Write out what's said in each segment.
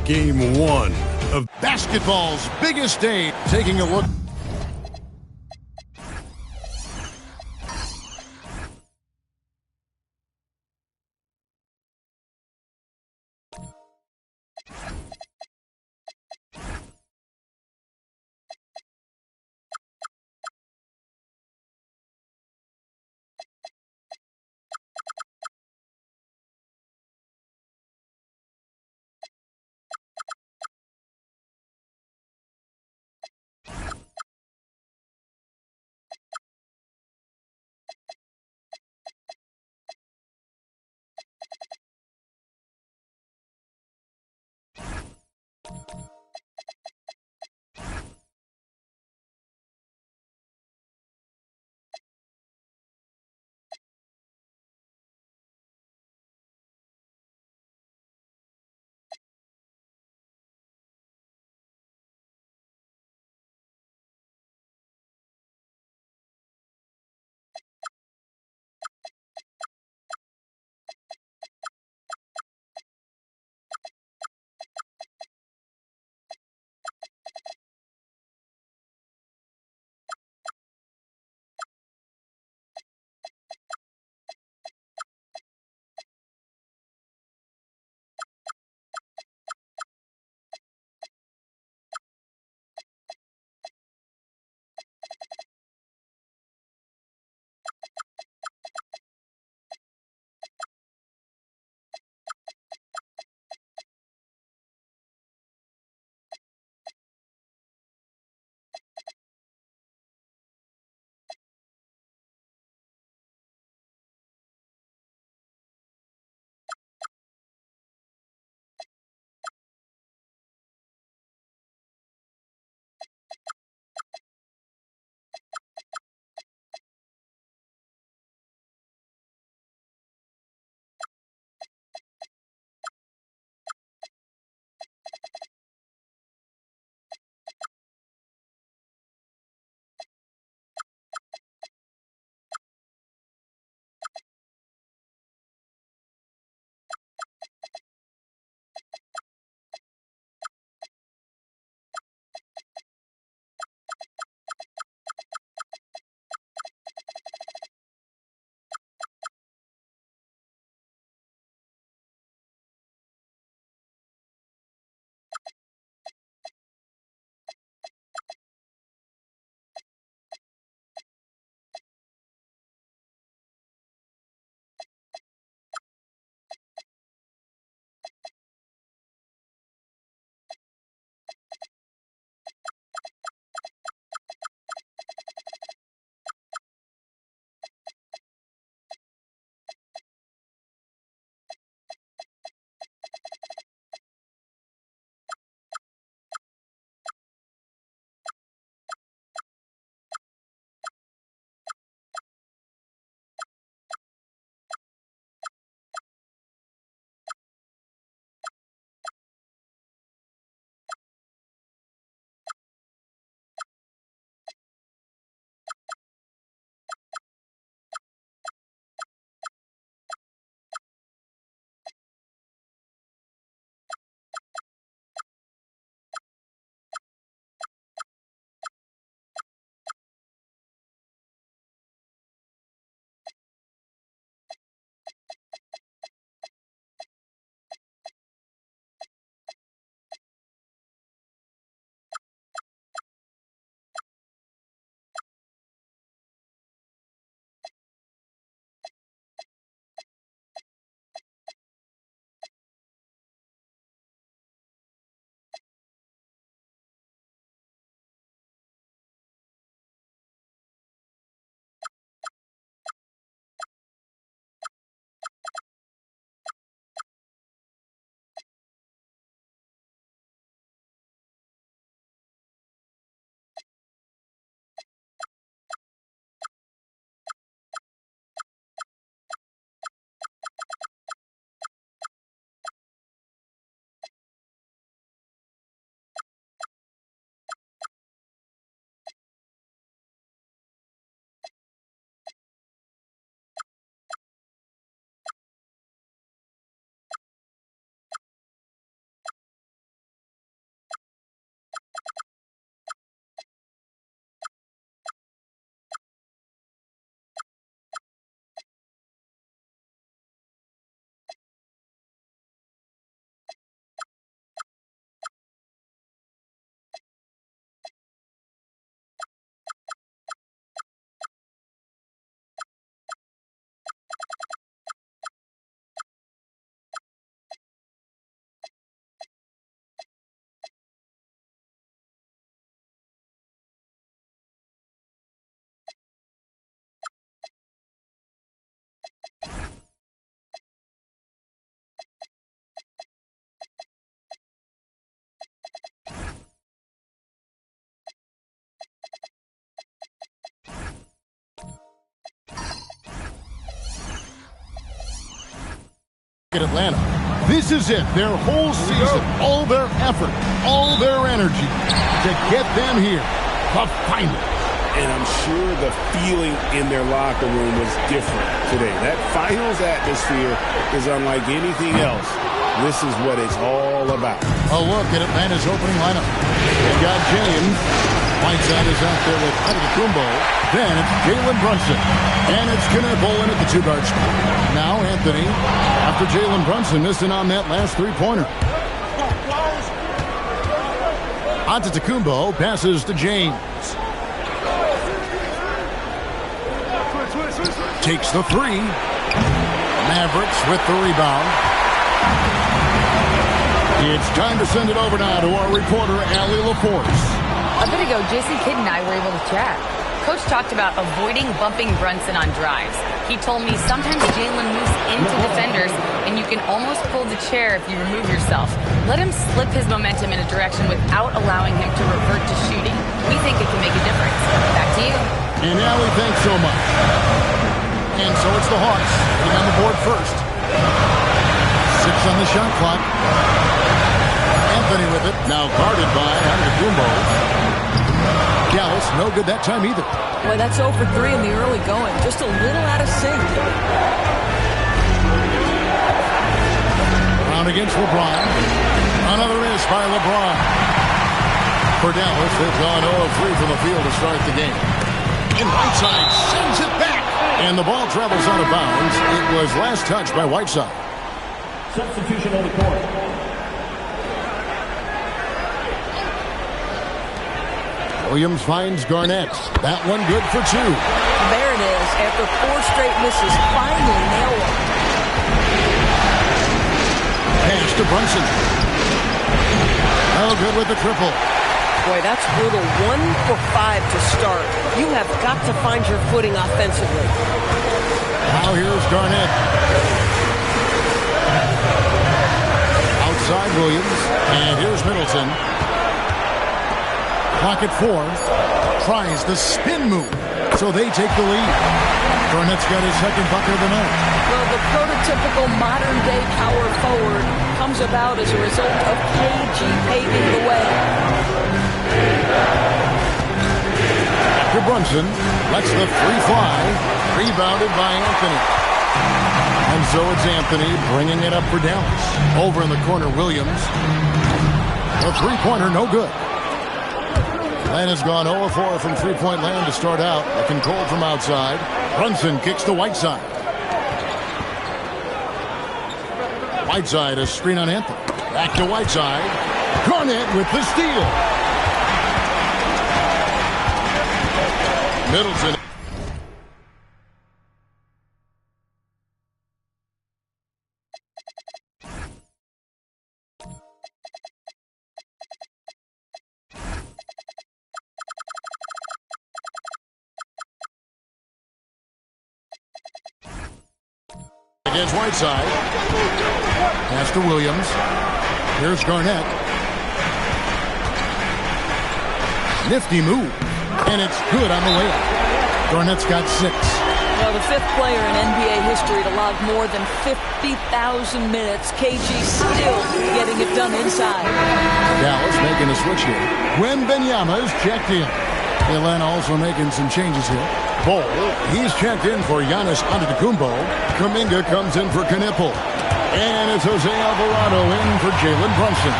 Game one of basketball's biggest day. Taking a look. at Atlanta. This is it, their whole season, all their effort, all their energy to get them here, the final. And I'm sure the feeling in their locker room was different today. That finals atmosphere is unlike anything else. This is what it's all about. A look at Atlanta's opening lineup. They got James. Whiteside is out there with Antetokounmpo. Then it's Jalen Brunson. And it's Knipple in at the two-guard spot. Now Anthony, after Jalen Brunson missing on that last three-pointer. Antetokounmpo passes to James. Takes the three. Mavericks with the rebound. It's time to send it over now to our reporter, Allie LaForce. A bit ago, Jason Kidd and I were able to chat. Coach talked about avoiding bumping Brunson on drives. He told me sometimes Jalen moves into defenders, and you can almost pull the chair if you remove yourself. Let him slip his momentum in a direction without allowing him to revert to shooting. We think it can make a difference. Back to you. And Allie, thanks so much. And so it's the Hawks getting on the board first. 6 on the shot clock. Anthony with it. Now guarded by Antetokounmpo. Gallus, no good that time either. Boy, that's 0 for 3 in the early going. Just a little out of sync. Around against LeBron. Another miss by LeBron. For Dallas, they've gone 0-3 from the field to start the game. And Whiteside sends it back. And the ball travels out of bounds. It was last touched by Whiteside. Substitution on the court. Williams finds Garnett. That one good for 2. There it is. After 4 straight misses, finally nailed it. Pass to Brunson. Oh, good with the triple. Boy, that's brutal. 1 for 5 to start. You have got to find your footing offensively. Now here's Garnett. Outside Williams. And here's Middleton. Clock at 4. Tries the spin move. So they take the lead. Garnett's got his second bucket of the night. Well, the prototypical modern-day power forward comes about as a result of KG paving the way. To Brunson. Lets the three fly. Rebounded by Anthony. And so it's Anthony bringing it up for Dallas. Over in the corner, Williams. The three-pointer, no good. Atlanta's gone 0-4 from three-point land to start out. Looking cold from outside. Brunson kicks to Whiteside. Whiteside, a screen on Anthony. Back to Whiteside. Garnett with the steal. Middleton. Against Whiteside. Pass to Williams. Here's Garnett. Nifty move. And it's good on the layup. Garnett's got 6. Well, the 5th player in NBA history to log more than 50,000 minutes. KG still getting it done inside. Dallas making a switch here. Wembanyama is checked in. Atlanta also making some changes here. Bol, he's checked in for Giannis Antetokounmpo. Kuminga comes in for Knipple. And it's Jose Alvarado in for Jalen Brunson.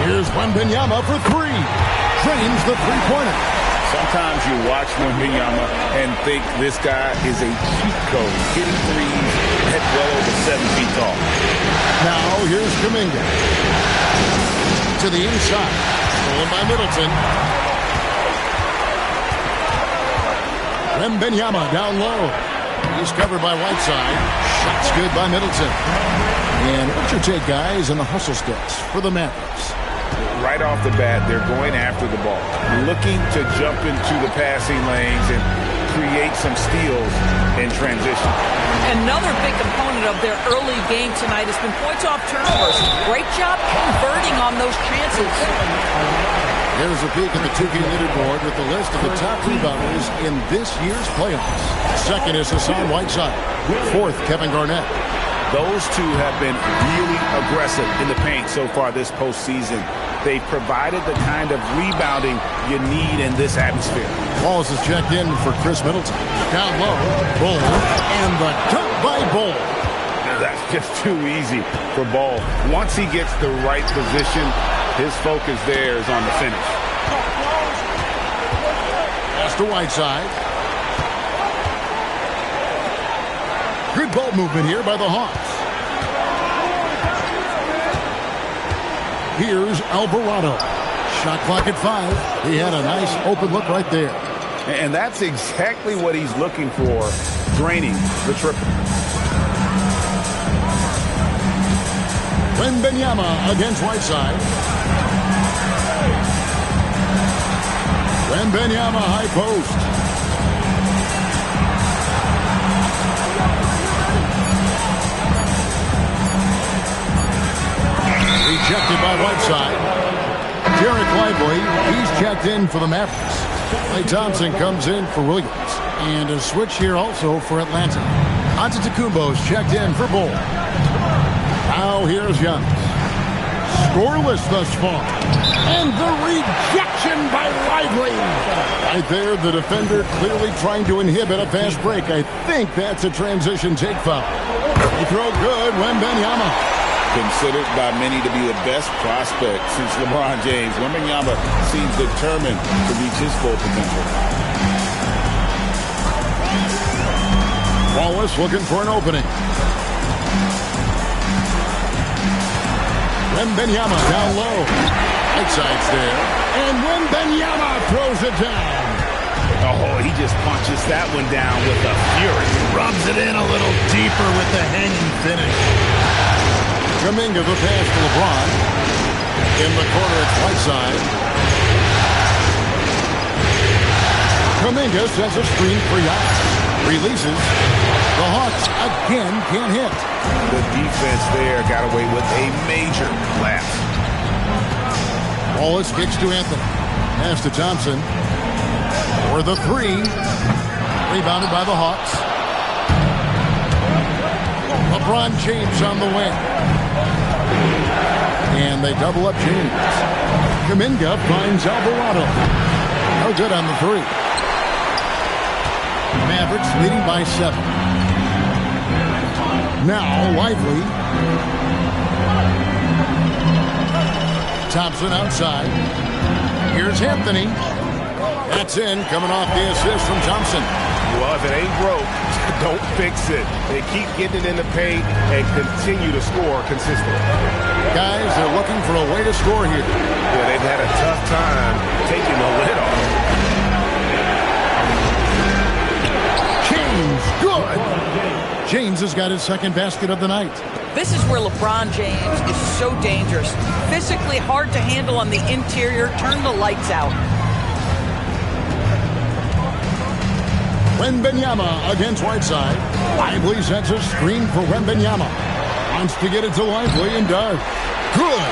Here's Wembanyama for 3. Drains the three-pointer. Sometimes you watch Wembanyama and think this guy is a cheat code, hitting threes at well over 7 feet tall. Now here's Kuminga. To the inside. Stolen by Middleton. Wembanyama down low. He's covered by Whiteside. Shots good by Middleton. And what's your take, guys, on the hustle steps for the Mavericks? Right off the bat, they're going after the ball, looking to jump into the passing lanes and create some steals in transition. Another big component of their early game tonight has been points off turnovers. Great job converting on those chances. Here's a peek at the 2K leaderboard with the list of the top rebounders in this year's playoffs. Second is Hassan Whiteside. 4th, Kevin Garnett. Those two have been really aggressive in the paint so far this postseason. They've provided the kind of rebounding you need in this atmosphere. Wallace is checked in for Chris Middleton. Down low, Ball, and the dunk by Ball. That's just too easy for Ball. Once he gets the right position, his focus there is on the finish. Pass to Whiteside. Good ball movement here by the Hawks. Here's Alvarado. Shot clock at 5. He had a nice open look right there. And that's exactly what he's looking for, draining the triple. Wembanyama against Whiteside. Wembanyama high post. Rejected by Whiteside. Jarek Lively, he's checked in for the Mavericks. Klay Thompson comes in for Williams. And a switch here also for Atlanta. Antetokounmpo's checked in for Bull. Now here's Giannis. Scoreless thus far. And the rejection by Lively. Right there, the defender clearly trying to inhibit a fast break. I think that's a transition take foul. He throw good, Wembanyama. Considered by many to be the best prospect since LeBron James, Wembanyama seems determined to reach his full potential. Wallace looking for an opening. Wembanyama down low. Whiteside's there. And Wembanyama throws it down. Oh, he just punches that one down with a fury. Rubs it in a little deeper with the hanging finish. Kuminga the pass to LeBron. In the corner, it's Whiteside. Kuminga sends a screen for Giannis. Releases. The Hawks again can't hit. The defense there got away with a major lapse. Wallace kicks to Anthony. Pass to Thompson. For the 3. Rebounded by the Hawks. LeBron James on the wing. And they double up James. Kuminga finds Alvarado. No good on the 3. Mavericks leading by 7. Now Lively. Thompson outside. Here's Anthony. That's in, coming off the assist from Thompson. Well, if it ain't broke, don't fix it. They keep getting it in the paint and continue to score consistently. Guys, they're looking for a way to score here. Yeah, they've had a tough time taking the lid off. James, good. James has got his second basket of the night. This is where LeBron James is so dangerous. Physically hard to handle on the interior. Turn the lights out. Wembanyama against Whiteside. Lively sets a screen for Wembanyama. Wants to get it to Lively and does. Good.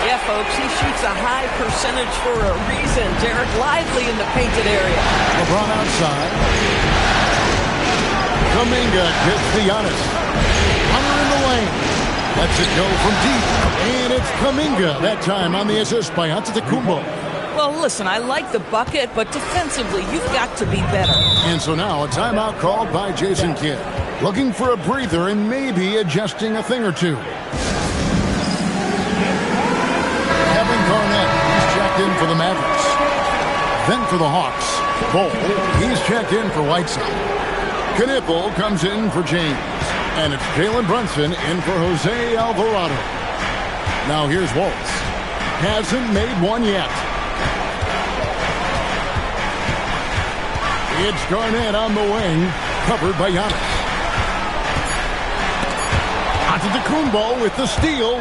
Yeah, folks, he shoots a high percentage for a reason. Jarek Lively in the painted area. LeBron outside. Kuminga gets the Giannis. Hunter in the lane. Lets it go from deep. And it's Kuminga that time on the assist by Antetokounmpo. Well, listen, I like the bucket, but defensively, you've got to be better. And so now a timeout called by Jason Kidd. Looking for a breather and maybe adjusting a thing or two. Kevin Garnett, he's checked in for the Mavericks. Then for the Hawks, Ball, he's checked in for Whiteside. Knipple comes in for James. And it's Jalen Brunson in for Jose Alvarado. Now here's Waltz. Hasn't made one yet. It's Garnett on the wing, covered by Giannis. Antetokounmpo with the steal.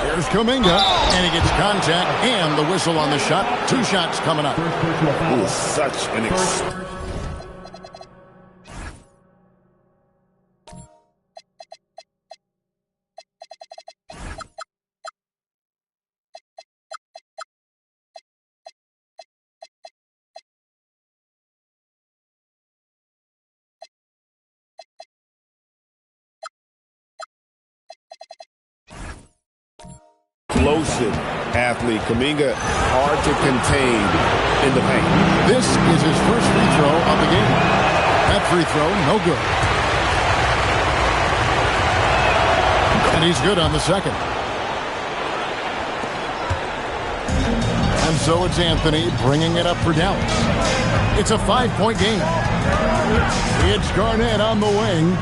Here's Kuminga, and he gets contact and the whistle on the shot. 2 shots coming up. It was such an explosive athlete. Kuminga hard to contain in the paint. This is his first free throw of the game. That free throw, no good. And he's good on the second. And so it's Anthony bringing it up for Dallas. It's a 5-point game. It's Garnett on the wing.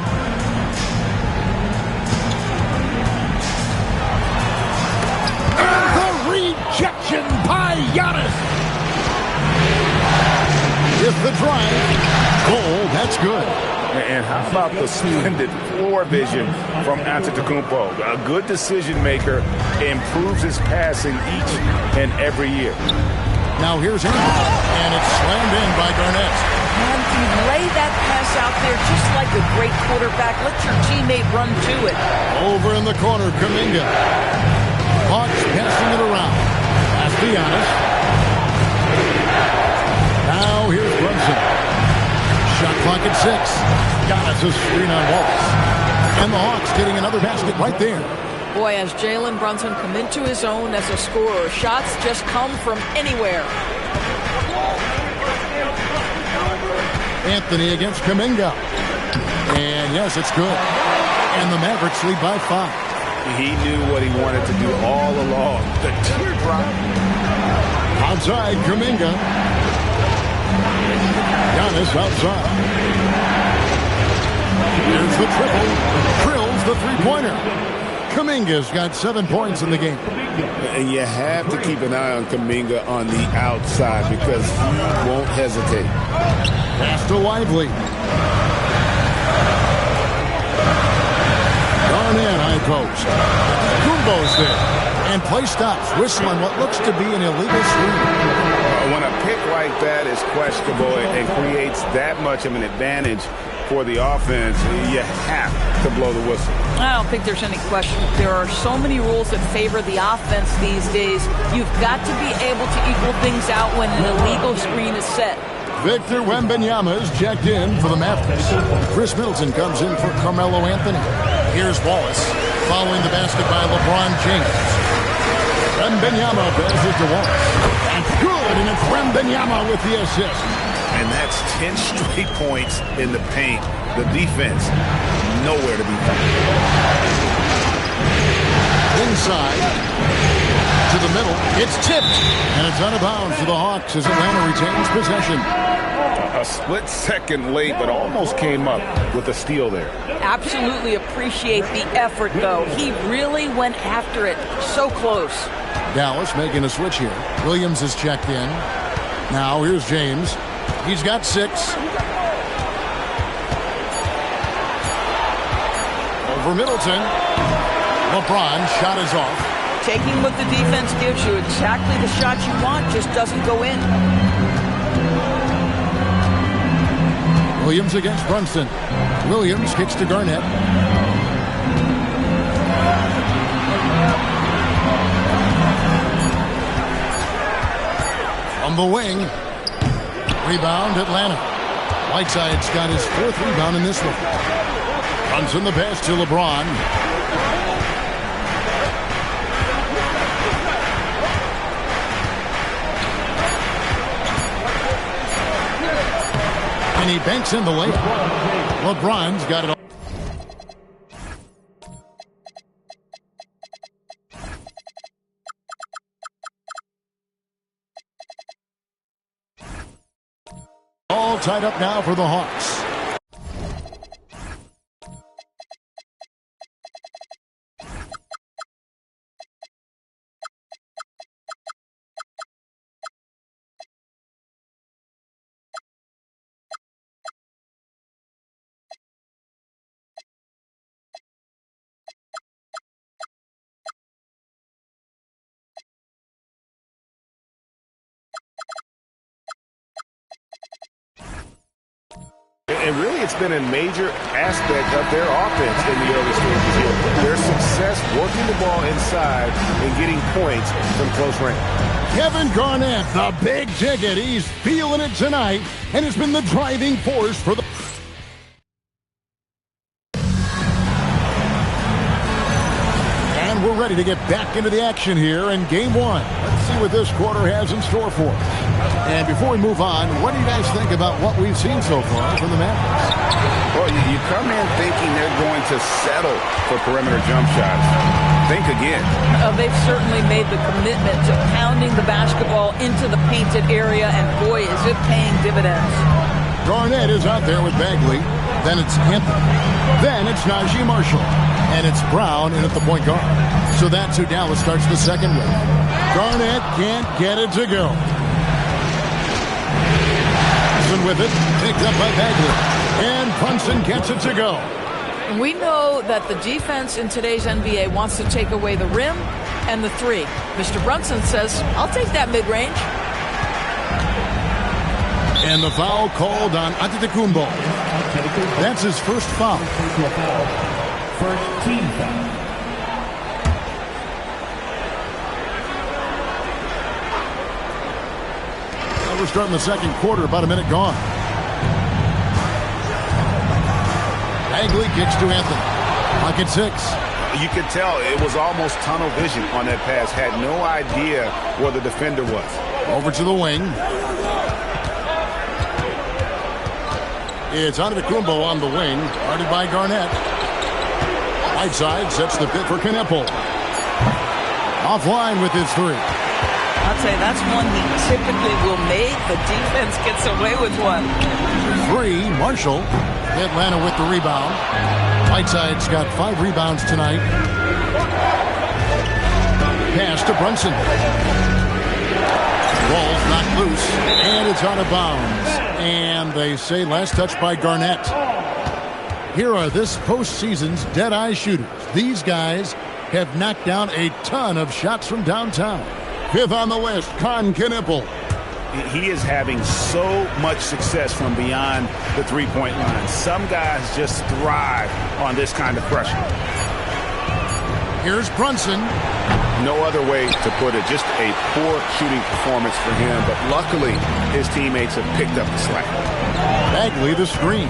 Rejection by Giannis. If the drive, goal, that's good. And how about the splendid floor vision from Antetokounmpo? A good decision maker, improves his passing each and every year. Now here's Anthony, and it's slammed in by Garnett. And you lay that pass out there just like a great quarterback. Let your teammate run to it. Over in the corner, Kuminga. Hawks passing it around. Pass to Giannis. Now here's Brunson. Shot clock at 6. Giannis a screen on Wallace. And the Hawks getting another basket right there. Boy, as Jalen Brunson come into his own as a scorer, shots just come from anywhere. Anthony against Kuminga. And yes, it's good. And the Mavericks lead by 5. He knew what he wanted to do all along. The teardrop. Outside, Kuminga. Giannis outside. Here's the triple. Drills the three-pointer. Kuminga's got 7 points in the game. And you have to keep an eye on Kuminga on the outside because he won't hesitate. Pass to Lively. Garnett, high post. Kumbo's there. And play stops. Whistling what looks to be an illegal screen. When a pick like that is questionable and creates that much of an advantage for the offense, you have to blow the whistle. I don't think there's any question. There are so many rules that favor the offense these days. You've got to be able to equal things out when an illegal screen is set. Victor Wembanyama is checked in for the Mavericks. Chris Middleton comes in for Carmelo Anthony. Here's Wallace following the basket by LeBron James. Wembanyama passes to Wallace. And good, and it's Wembanyama with the assist. And that's 10 straight points in the paint. The defense, nowhere to be found. Inside, to the middle, it's tipped. And it's out of bounds for the Hawks as Atlanta retains possession. A split second late, but almost came up with a steal there. Absolutely appreciate the effort, though. He really went after it. So close. Dallas making a switch here. Williams is checked in. Now here's James. He's got 6. Over Middleton. LeBron shot is off. Taking what the defense gives you, exactly the shot you want, just doesn't go in. Williams against Brunson. Williams kicks to Garnett. From the wing. Rebound, Atlanta. Whiteside's got his 4th rebound in this one. Brunson the pass to LeBron. And he banks in the layup. LeBron's got it all. All tied up now for the Hawks. And really, it's been a major aspect of their offense in the early stages here. Their success working the ball inside and getting points from close range. Kevin Garnett, the big ticket. He's feeling it tonight and has been the driving force for the... And we're we're ready to get back into the action here in game one. Let's see what this quarter has in store for us. And before we move on, what do you guys think about what we've seen so far from the Mavericks? Well, you come in thinking they're going to settle for perimeter jump shots. Think again. They've certainly made the commitment to pounding the basketball into the painted area, and boy, is it paying dividends. Garnett is out there with Bagley. Then it's Anthony. Then it's Najee Marshall. And it's Brown in at the point guard. So that's who Dallas starts the second with. Garnett can't get it to go. With it, picked up by Bagley. And Brunson gets it to go. We know that the defense in today's NBA wants to take away the rim and the three. Mr. Brunson says, I'll take that mid-range. And the foul called on Antetokounmpo. That's his first foul. First team foul. We're starting the second quarter, about a minute gone. Bagley kicks to Anthony. Clock at 6. You could tell it was almost tunnel vision on that pass. Had no idea where the defender was. Over to the wing. It's Antetokounmpo on the wing, guarded by Garnett. Right side sets the pick for Kneppel. Offline with his three. I'd say that's one he typically will make. The defense gets away with one. 3, Marshall. Atlanta with the rebound. Whiteside's got 5 rebounds tonight. Pass to Brunson. Ball's knocked loose, and it's out of bounds. And they say last touch by Garnett. Here are this postseason's dead-eye shooters. These guys have knocked down a ton of shots from downtown. 5th on the list, Con Kneppel. He is having so much success from beyond the three-point line. Some guys just thrive on this kind of pressure. Here's Brunson. No other way to put it. Just a poor shooting performance for him, but luckily his teammates have picked up the slack. Bagley the screen.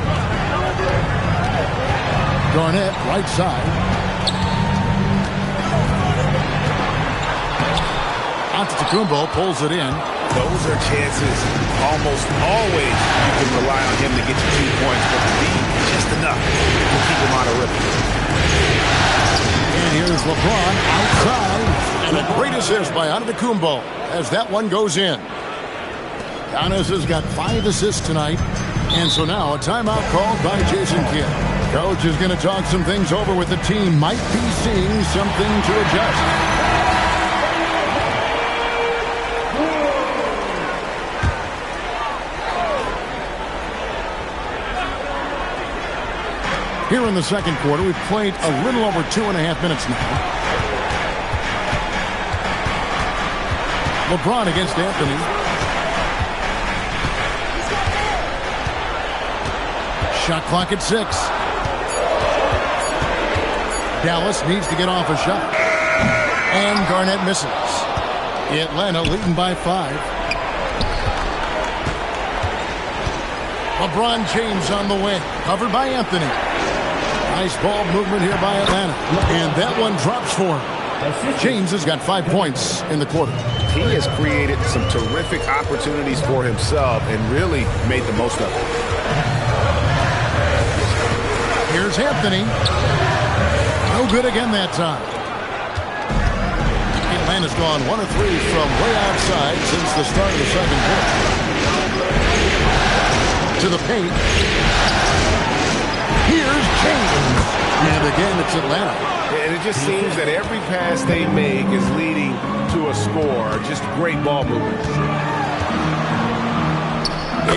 Garnett right side. Antetokounmpo pulls it in. Those are chances almost always you can rely on him to get you 2 points, but the lead just enough to keep him out of rhythm. And here's LeBron outside. And a great assist by Antetokounmpo as that one goes in. Giannis has got 5 assists tonight. And so now a timeout called by Jason Kidd. Coach is going to talk some things over with the team. Might be seeing something to adjust. Here in the second quarter, we've played a little over 2.5 minutes now. LeBron against Anthony. Shot clock at 6. Dallas needs to get off a shot. And Garnett misses. Atlanta leading by 5. LeBron James on the wing, covered by Anthony. Nice ball movement here by Atlanta. And that one drops for him. James has got 5 points in the quarter. He has created some terrific opportunities for himself and really made the most of it. Here's Anthony. No good again that time. Atlanta's gone 1 of 3 from way outside since the start of the second quarter. To the paint. Here's James. And again, it's Atlanta. And it just seems that every pass they make is leading to a score. Just great ball movement.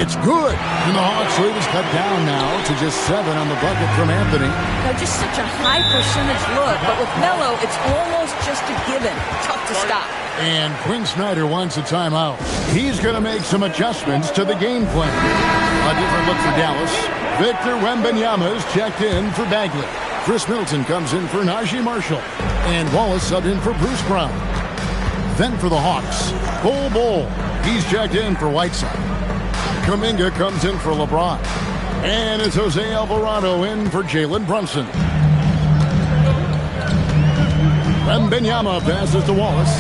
It's good. And the Hawks lead is cut down now to just 7 on the bucket from Anthony. Just such a high percentage look. But with Melo, it's almost just a given. Tough to stop. And Quinn Snyder wants a timeout. He's going to make some adjustments to the game plan. A different look for Dallas. Victor Wembanyama is checked in for Bagley. Chris Middleton comes in for Najee Marshall. And Wallace subbed in for Bruce Brown. Then for the Hawks, Bol Bol. He's checked in for Whiteside. Kuminga comes in for LeBron. And it's Jose Alvarado in for Jalen Brunson. Wembanyama passes to Wallace.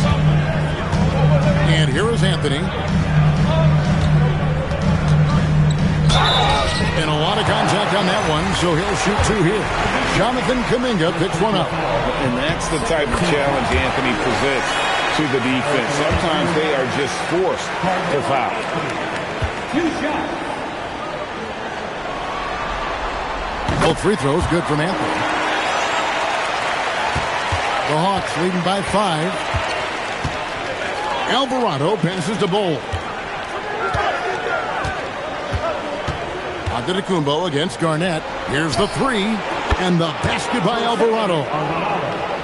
And here is Anthony. And a lot of contact on that one, so he'll shoot two here. Jonathan Kuminga picks one up. And that's the type of challenge Anthony presents to the defense. Sometimes they are just forced to foul. 2 shots. Both free throws good from Anthony. The Hawks leading by 5. Alvarado passes to Bol. Antetokounmpo against Garnett. Here's the three. And the basket by Alvarado.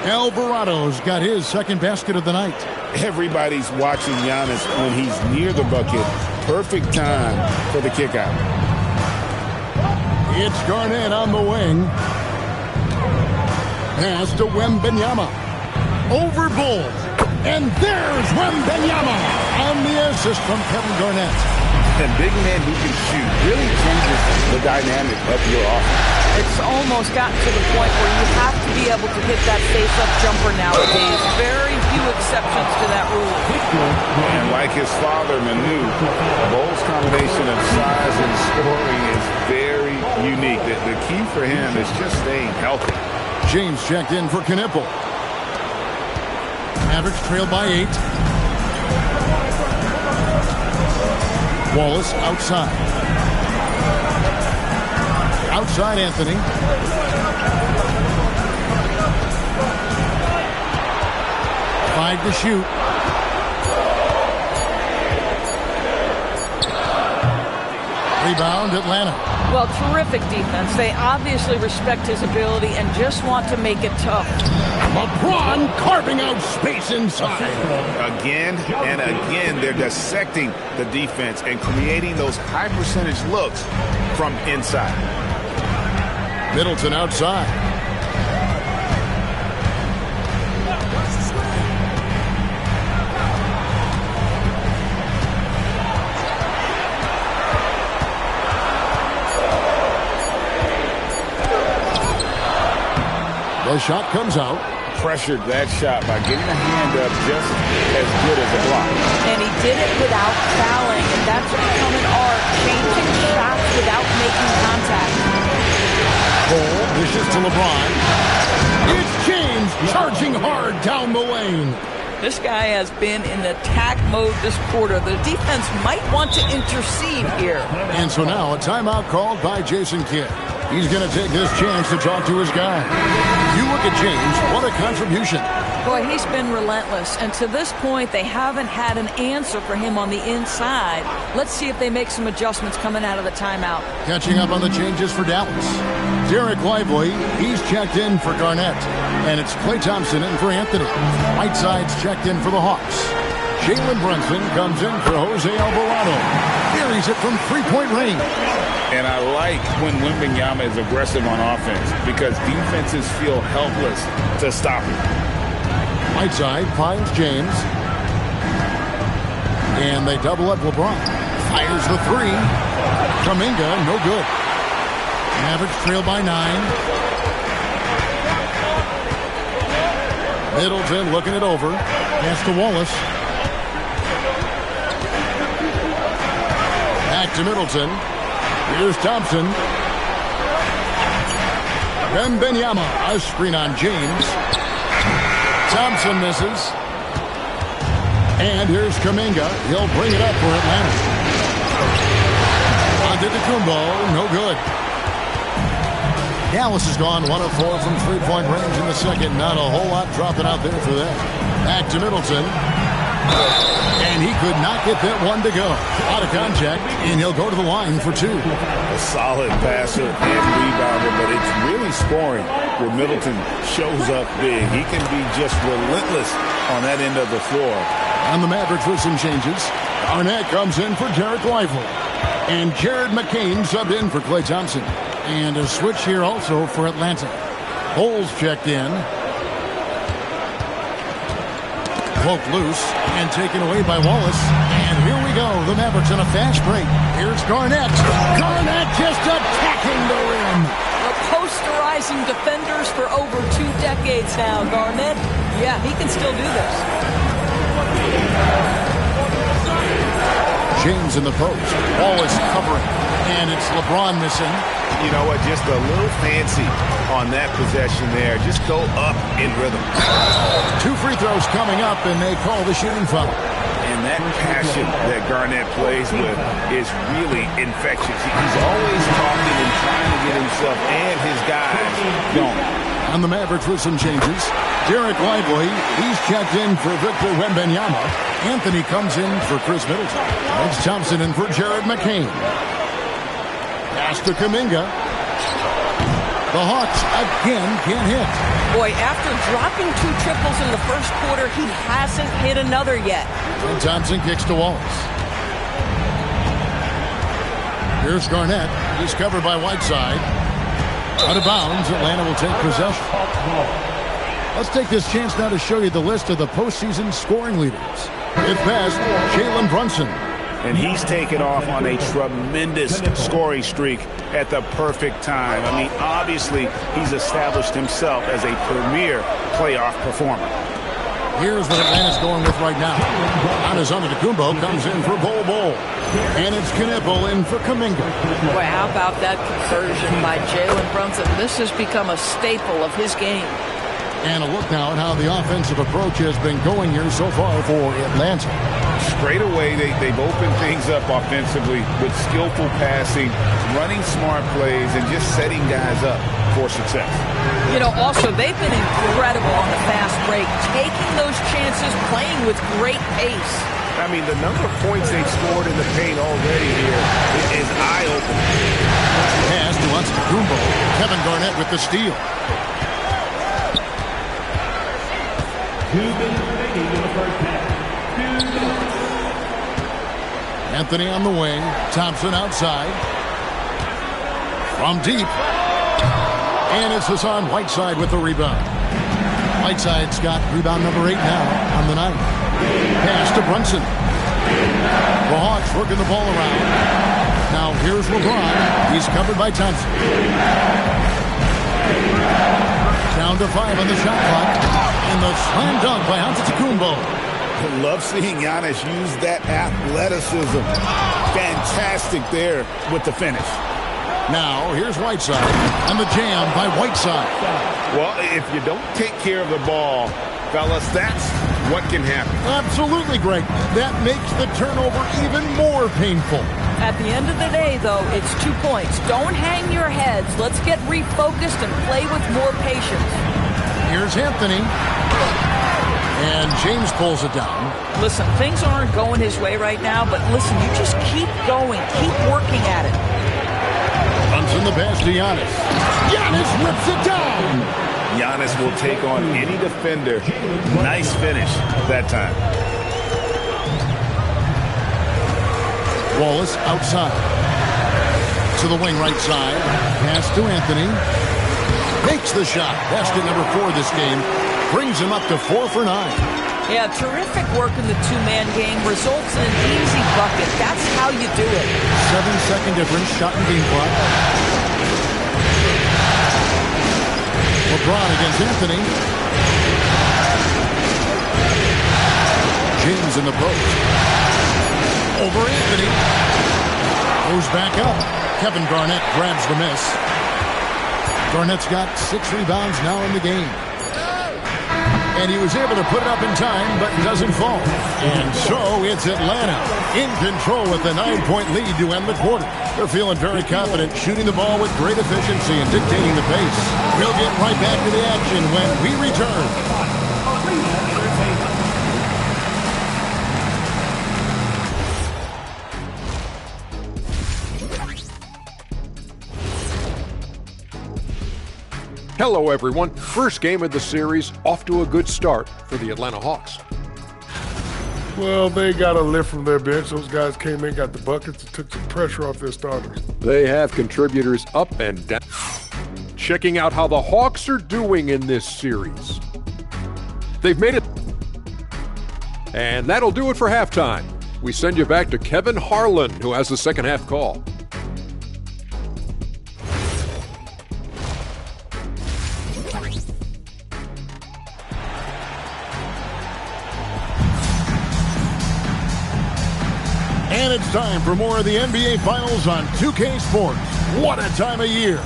Alvarado's got his second basket of the night. Everybody's watching Giannis when he's near the bucket. Perfect time for the kick out. It's Garnett on the wing. Pass to Wembanyama. Over Bol. And there's Wembanyama on the assist from Kevin Garnett. And big men who can shoot really changes the dynamic of your offense. It's almost gotten to the point where you have to be able to hit that face-up jumper nowadays. Very few exceptions to that rule. And like his father, Manu, Bol's combination of size and scoring is very unique. The key for him is just staying healthy. James checked in for Knipple. Mavericks trail by 8. Wallace outside. Outside Anthony. Five to shoot. Rebound Atlanta. Well, terrific defense. They obviously respect his ability and just want to make it tough. LeBron carving out space inside. Again and again, they're dissecting the defense and creating those high percentage looks from inside. Middleton outside. The shot comes out. Pressured that shot by getting a hand up just as good as a block. And he did it without fouling, and that's become an art, changing shots without making contact. Bol dishes to LeBron. It's James charging hard down the lane. This guy has been in attack mode this quarter. The defense might want to intercede here. And so now a timeout called by Jason Kidd. He's going to take this chance to talk to his guy. You look at James, what a contribution. Boy, he's been relentless. And to this point, they haven't had an answer for him on the inside. Let's see if they make some adjustments coming out of the timeout. Catching up on the changes for Dallas. Derek Lively, he's checked in for Garnett. And it's Klay Thompson in for Anthony. Whiteside's checked in for the Hawks. Jalen Brunson comes in for Jose Alvarado. Carries it from three-point range. And I like when Wembanyama is aggressive on offense because defenses feel helpless to stop him. Whiteside finds James. And they double up LeBron. Fires the three. Kuminga, no good. Mavericks trail by 9. Middleton looking it over. Pass to Wallace. Back to Middleton. Here's Thompson. Wembanyama, a screen on James. Thompson misses. And here's Kuminga. He'll bring it up for Atlanta. Antetokounmpo, no good. Dallas has gone 1 of 4 from three-point range in the second. Not a whole lot dropping out there for them. Back to Middleton. And he could not get that one to go. Out of contact, and he'll go to the line for 2. A solid passer and rebounder, but it's really scoring where Middleton shows up big. He can be just relentless on that end of the floor. On the Mavericks with some changes. Garnett comes in for Derek Lively. And Jared McCain subbed in for Klay Thompson. And a switch here also for Atlanta. Bol's checked in. Poked loose and taken away by Wallace. And here we go. The Mavericks on a fast break. Here's Garnett. Garnett just attacking the rim. The posterizing defenders for over 2 decades now. Garnett Yeah, he can still do this. James in the post. Ball is covering, and it's LeBron missing. You know what? Just a little fancy on that possession there. Just go up in rhythm. 2 free throws coming up, and they call the shooting foul. And that passion that Garnett plays with is really infectious. He's always talking and trying to get himself and his guys going. On the Mavericks with some changes. Derek Lively, he's checked in for Victor Wembanyama. Anthony comes in for Chris Middleton. Lance Thompson in for Jared McCain. Pass to Kuminga. The Hawks again can't hit. Boy, after dropping 2 triples in the first quarter, he hasn't hit another yet. And Thompson kicks to Wallace. Here's Garnett. He's covered by Whiteside. Out of bounds, Atlanta will take possession. Let's take this chance now to show you the list of the postseason scoring leaders. Fifth best, Jalen Brunson. And he's taken off on a tremendous scoring streak at the perfect time. I mean, obviously, he's established himself as a premier playoff performer. Here's what Atlanta's going with right now. Giannis Antetokounmpo comes in for Bol. And it's Knipple in for Kuminga. Boy, how about that conversion by Jalen Brunson? This has become a staple of his game. And a look now at how the offensive approach has been going here so far for Atlanta. Straight away, they've opened things up offensively with skillful passing, running smart plays, and just setting guys up for success. You know, also, they've been incredible on the fast break, taking those chances, playing with great pace. I mean, the number of points they've scored in the paint already here is eye-opening. Pass to Antetokounmpo. Kevin Garnett with the steal. Anthony on the wing. Thompson outside. From deep. And it's Hassan Whiteside with the rebound. Whiteside's got rebound number 8 now on the night. Pass to Brunson. The Hawks working the ball around. Now here's LeBron. He's covered by Thompson. Down to 5 on the shot clock. And the slam dunk by Antetokounmpo. I love seeing Giannis use that athleticism. Fantastic there with the finish. Now, here's Whiteside, and the jam by Whiteside. Well, if you don't take care of the ball, fellas, that's what can happen. Absolutely, Greg. That makes the turnover even more painful. At the end of the day, though, it's 2 points. Don't hang your heads. Let's get refocused and play with more patience. Here's Anthony. And James pulls it down. Listen, things aren't going his way right now, but listen, you just keep going. Keep working at it. Brunson the pass to Giannis. Giannis rips it down. Giannis will take on any defender. Nice finish that time. Wallace outside. To the wing right side. Pass to Anthony. Makes the shot. Basket number 4 this game. Brings him up to 4 for 9. Yeah, terrific work in the two-man game. Results in an easy bucket. That's how you do it. 7-second difference. Shot and game clock. LeBron against Anthony. James in the post. Over Anthony. Goes back up. Kevin Garnett grabs the miss. Garnett's got 6 rebounds now in the game. And he was able to put it up in time, but doesn't fall. And so it's Atlanta in control with a 9-point lead to end the quarter. They're feeling very confident, shooting the ball with great efficiency and dictating the pace. We'll get right back to the action when we return. Hello, everyone. First game of the series, off to a good start for the Atlanta Hawks. Well, they got a lift from their bench. Those guys came in, got the buckets, and took some pressure off their starters. They have contributors up and down. Checking out how the Hawks are doing in this series. They've made it. And that'll do it for halftime. We send you back to Kevin Harlan, who has the second half call. And it's time for more of the NBA Finals on 2K Sports. What a time of year.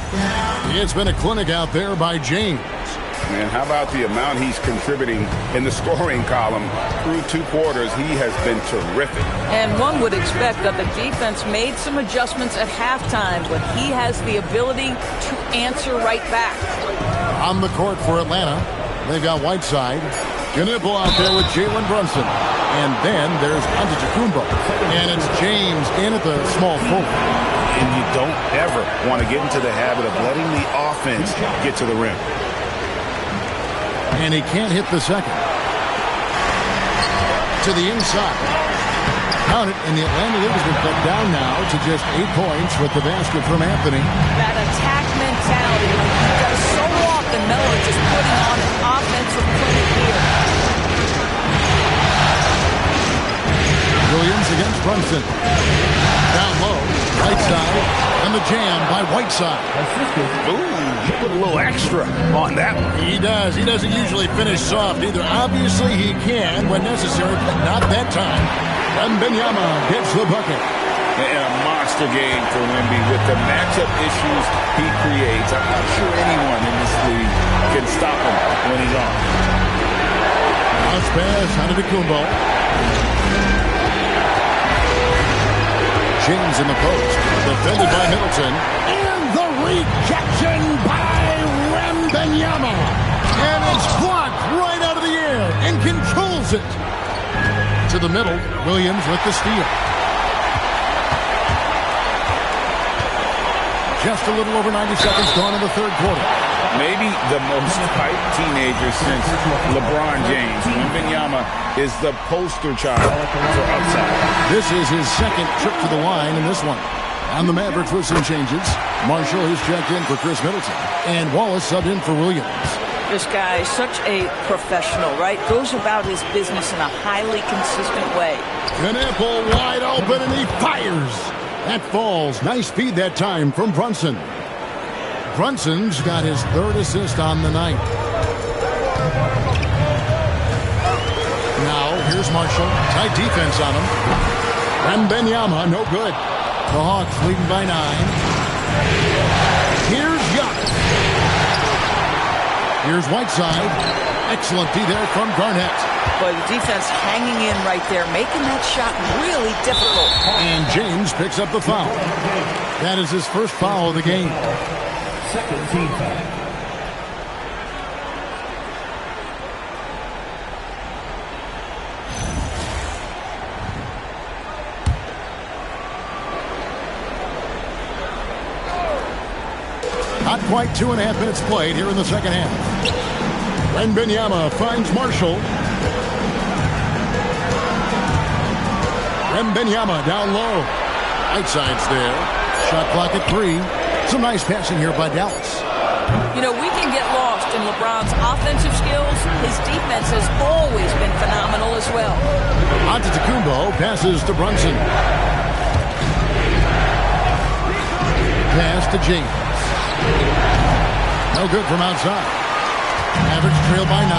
It's been a clinic out there by James. Man, how about the amount he's contributing in the scoring column through 2 quarters? He has been terrific. And one would expect that the defense made some adjustments at halftime, but he has the ability to answer right back. On the court for Atlanta, they've got Whiteside. Knipple out there with Jalen Brunson. And then there's Antetokounmpo. And it's James in at the small forward. And you don't ever want to get into the habit of letting the offense get to the rim. And he can't hit the second. To the inside. Count it, and the Atlanta Leagues have cut down now to just 8 points with the basket from Anthony. That attack mentality, because so often Melo just putting on an offensive clinic here. Williams against Brunson. Down low, right side, and the jam by Whiteside. Ooh, he put a little extra on that one. He does. He doesn't usually finish soft either. Obviously, he can when necessary, but not that time. Wembanyama gets the bucket. And a monster game for Wemby with the matchup issues he creates. I'm not sure anyone in this league can stop him when he's on. Bounce pass, Antetokounmpo. James in the post, defended by Middleton. And the rejection by Wembanyama. And it's blocked right out of the air and controls it. To the middle, Williams with the steal. Just a little over 90 seconds gone in the third quarter. Maybe the most hyped teenager since LeBron James. Wembanyama is the poster child for upside. This is his second trip to the line in this one. And the Mavericks with some changes. Marshall is checked in for Chris Middleton. And Wallace subbed in for Williams. This guy is such a professional, right? Goes about his business in a highly consistent way. Knipple wide open, and he fires. That falls. Nice speed that time from Brunson. Brunson's got his 3rd assist on the night. Now, here's Marshall. Tight defense on him. Wembanyama, no good. The Hawks leading by 9. Here's Giannis. Here's Whiteside. Excellent D there from Garnett. But the defense hanging in right there, making that shot really difficult. And James picks up the foul. That is his first foul of the game. Second team foul. Not quite 2.5 minutes played here in the second half. Wembanyama finds Marshall. Wembanyama down low. Whiteside's there. Shot clock at 3. Some nice passing here by Dallas. You know, we can get lost in LeBron's offensive skills. His defense has always been phenomenal as well. Antetokounmpo passes to Brunson. Pass to James. No good from outside. Mavericks trail by 9.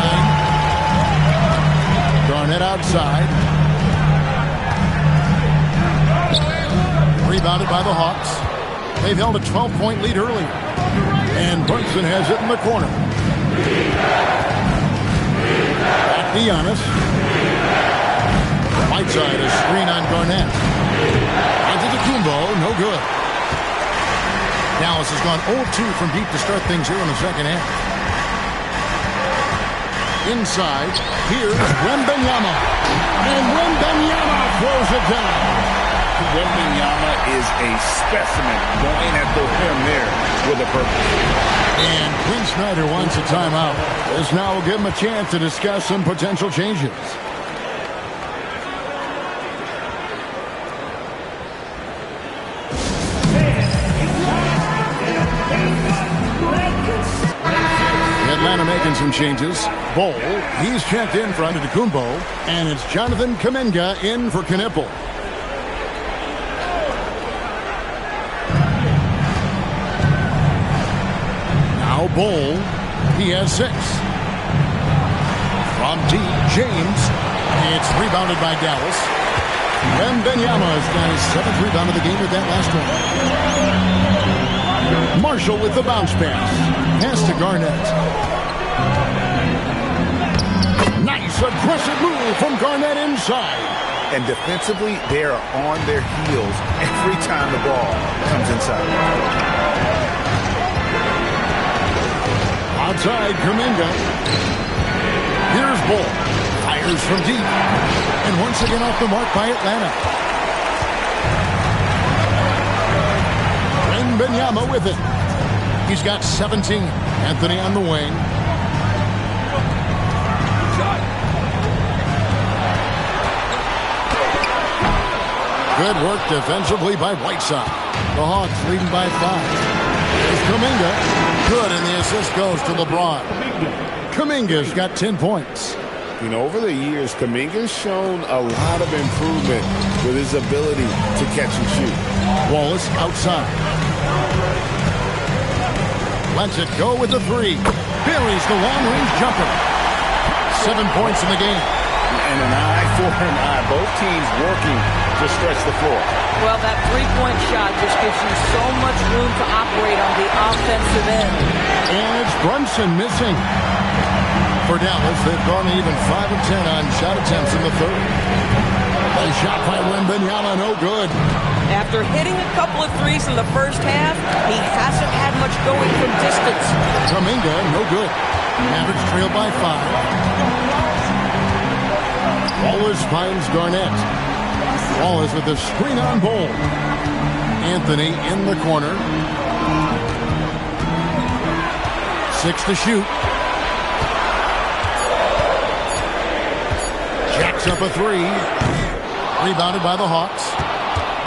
Garnett outside. Rebounded by the Hawks. They've held a 12-point lead earlier. And Brunson has it in the corner. Back to Giannis. Whiteside, a screen on Garnett. Antetokounmpo, no good. Dallas has gone 0-2 from deep to start things here in the second half. Inside, here's Wembanyama. And Wembanyama throws it down. Wembanyama is a specimen going at the rim there with a purpose. And Quinn Snyder wants a timeout. This now will give him a chance to discuss some potential changes. Atlanta making some changes. Bol, he's checked in for Antetokounmpo, and it's Jonathan Kuminga in for Knipple. Now Bol, he has 6. From deep, James. It's rebounded by Dallas. Wembanyama has got his 7th rebound of the game with that last one. Marshall with the bounce pass. Pass to Garnett. Nice aggressive move from Garnett inside. And defensively, they are on their heels every time the ball comes inside. Outside, Kuminga. Here's Bull. Fires from deep. And once again off the mark by Atlanta. Wembanyama with it. He's got 17. Anthony on the wing. Good work defensively by Whiteside. The Hawks leading by 5. Here's Kuminga. Good, and the assist goes to LeBron. Kuminga's got 10 points. You know, over the years, Kuminga's shown a lot of improvement with his ability to catch and shoot. Wallace outside. Lets it go with the 3. Buries the long-range jumper. 7 points in the game. And an eye for an eye. Both teams working to stretch the floor. Well, that three-point shot just gives you so much room to operate on the offensive end. And it's Brunson missing. For Dallas, they've gone even 5 of 10 on shot attempts in the third. A shot by Wembanyama, no good. After hitting a couple of threes in the first half, he hasn't had much going from distance. Kuminga, no good. Mavericks trail by 5. Wallace finds Garnett. Wallace with the screen on Bull. Anthony in the corner. 6 to shoot. Jacks up a 3. Rebounded by the Hawks.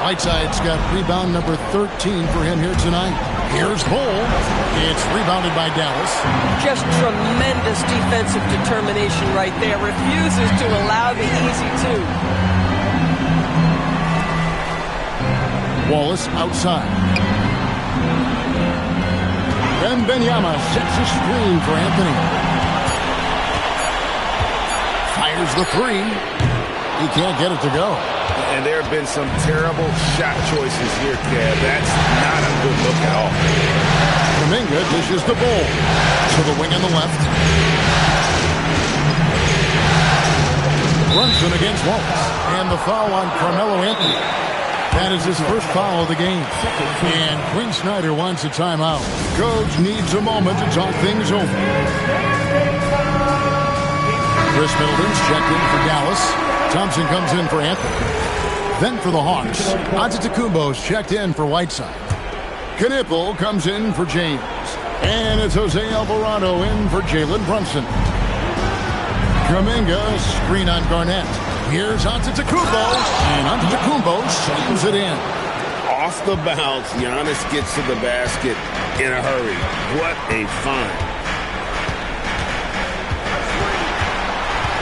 Whiteside's got rebound number 13 for him here tonight. Here's Bull. It's rebounded by Dallas. Just tremendous defensive determination right there. Refuses to allow the easy 2. Wallace outside. Wembanyama sets a screen for Anthony. Fires the 3. He can't get it to go. And there have been some terrible shot choices here, Kev. That's not a good look at all. Kuminga dishes the Bull to the wing on the left. Brunson against Wallace. And the foul on Carmelo Anthony. That is his first foul of the game. And Quinn Snyder wants a timeout. Coach needs a moment to talk things over. Chris Middleton's checked in for Dallas. Thompson comes in for Anthony. Then for the Hawks, Antetokounmpo's checked in for Whiteside. Knipple comes in for James. And it's Jose Alvarado in for Jalen Brunson. Kuminga, screen on Garnett. Here's Antetokounmpo, and Antetokounmpo slams it in. Off the bounce, Giannis gets to the basket in a hurry. What a find.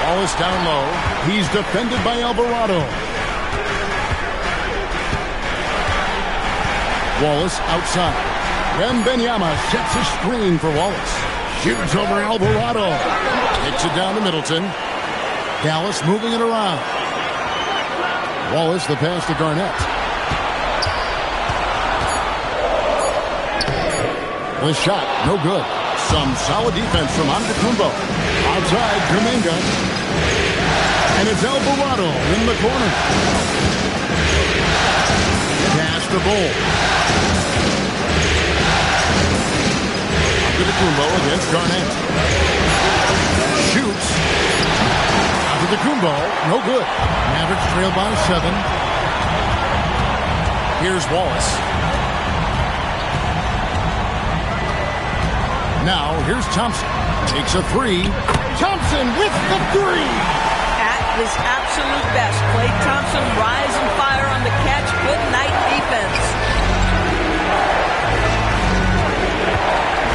Wallace down low. He's defended by Alvarado. Wallace outside. Wembanyama sets a screen for Wallace. Shoots over Alvarado. Hits it down to Middleton. Dallas moving it around. Wallace, the pass to Garnett. The shot, no good. Some solid defense from Antetokounmpo. Outside, Kuminga. And it's Alvarado in the corner. Pass to Bull. Antetokounmpo against Garnett. Shoots. Antetokounmpo, no good. Mavericks trail by 7. Here's Wallace. Now, here's Thompson. Takes a 3. Thompson with the 3. At his absolute best, Klay Thompson rise and fire on the catch. Good night defense.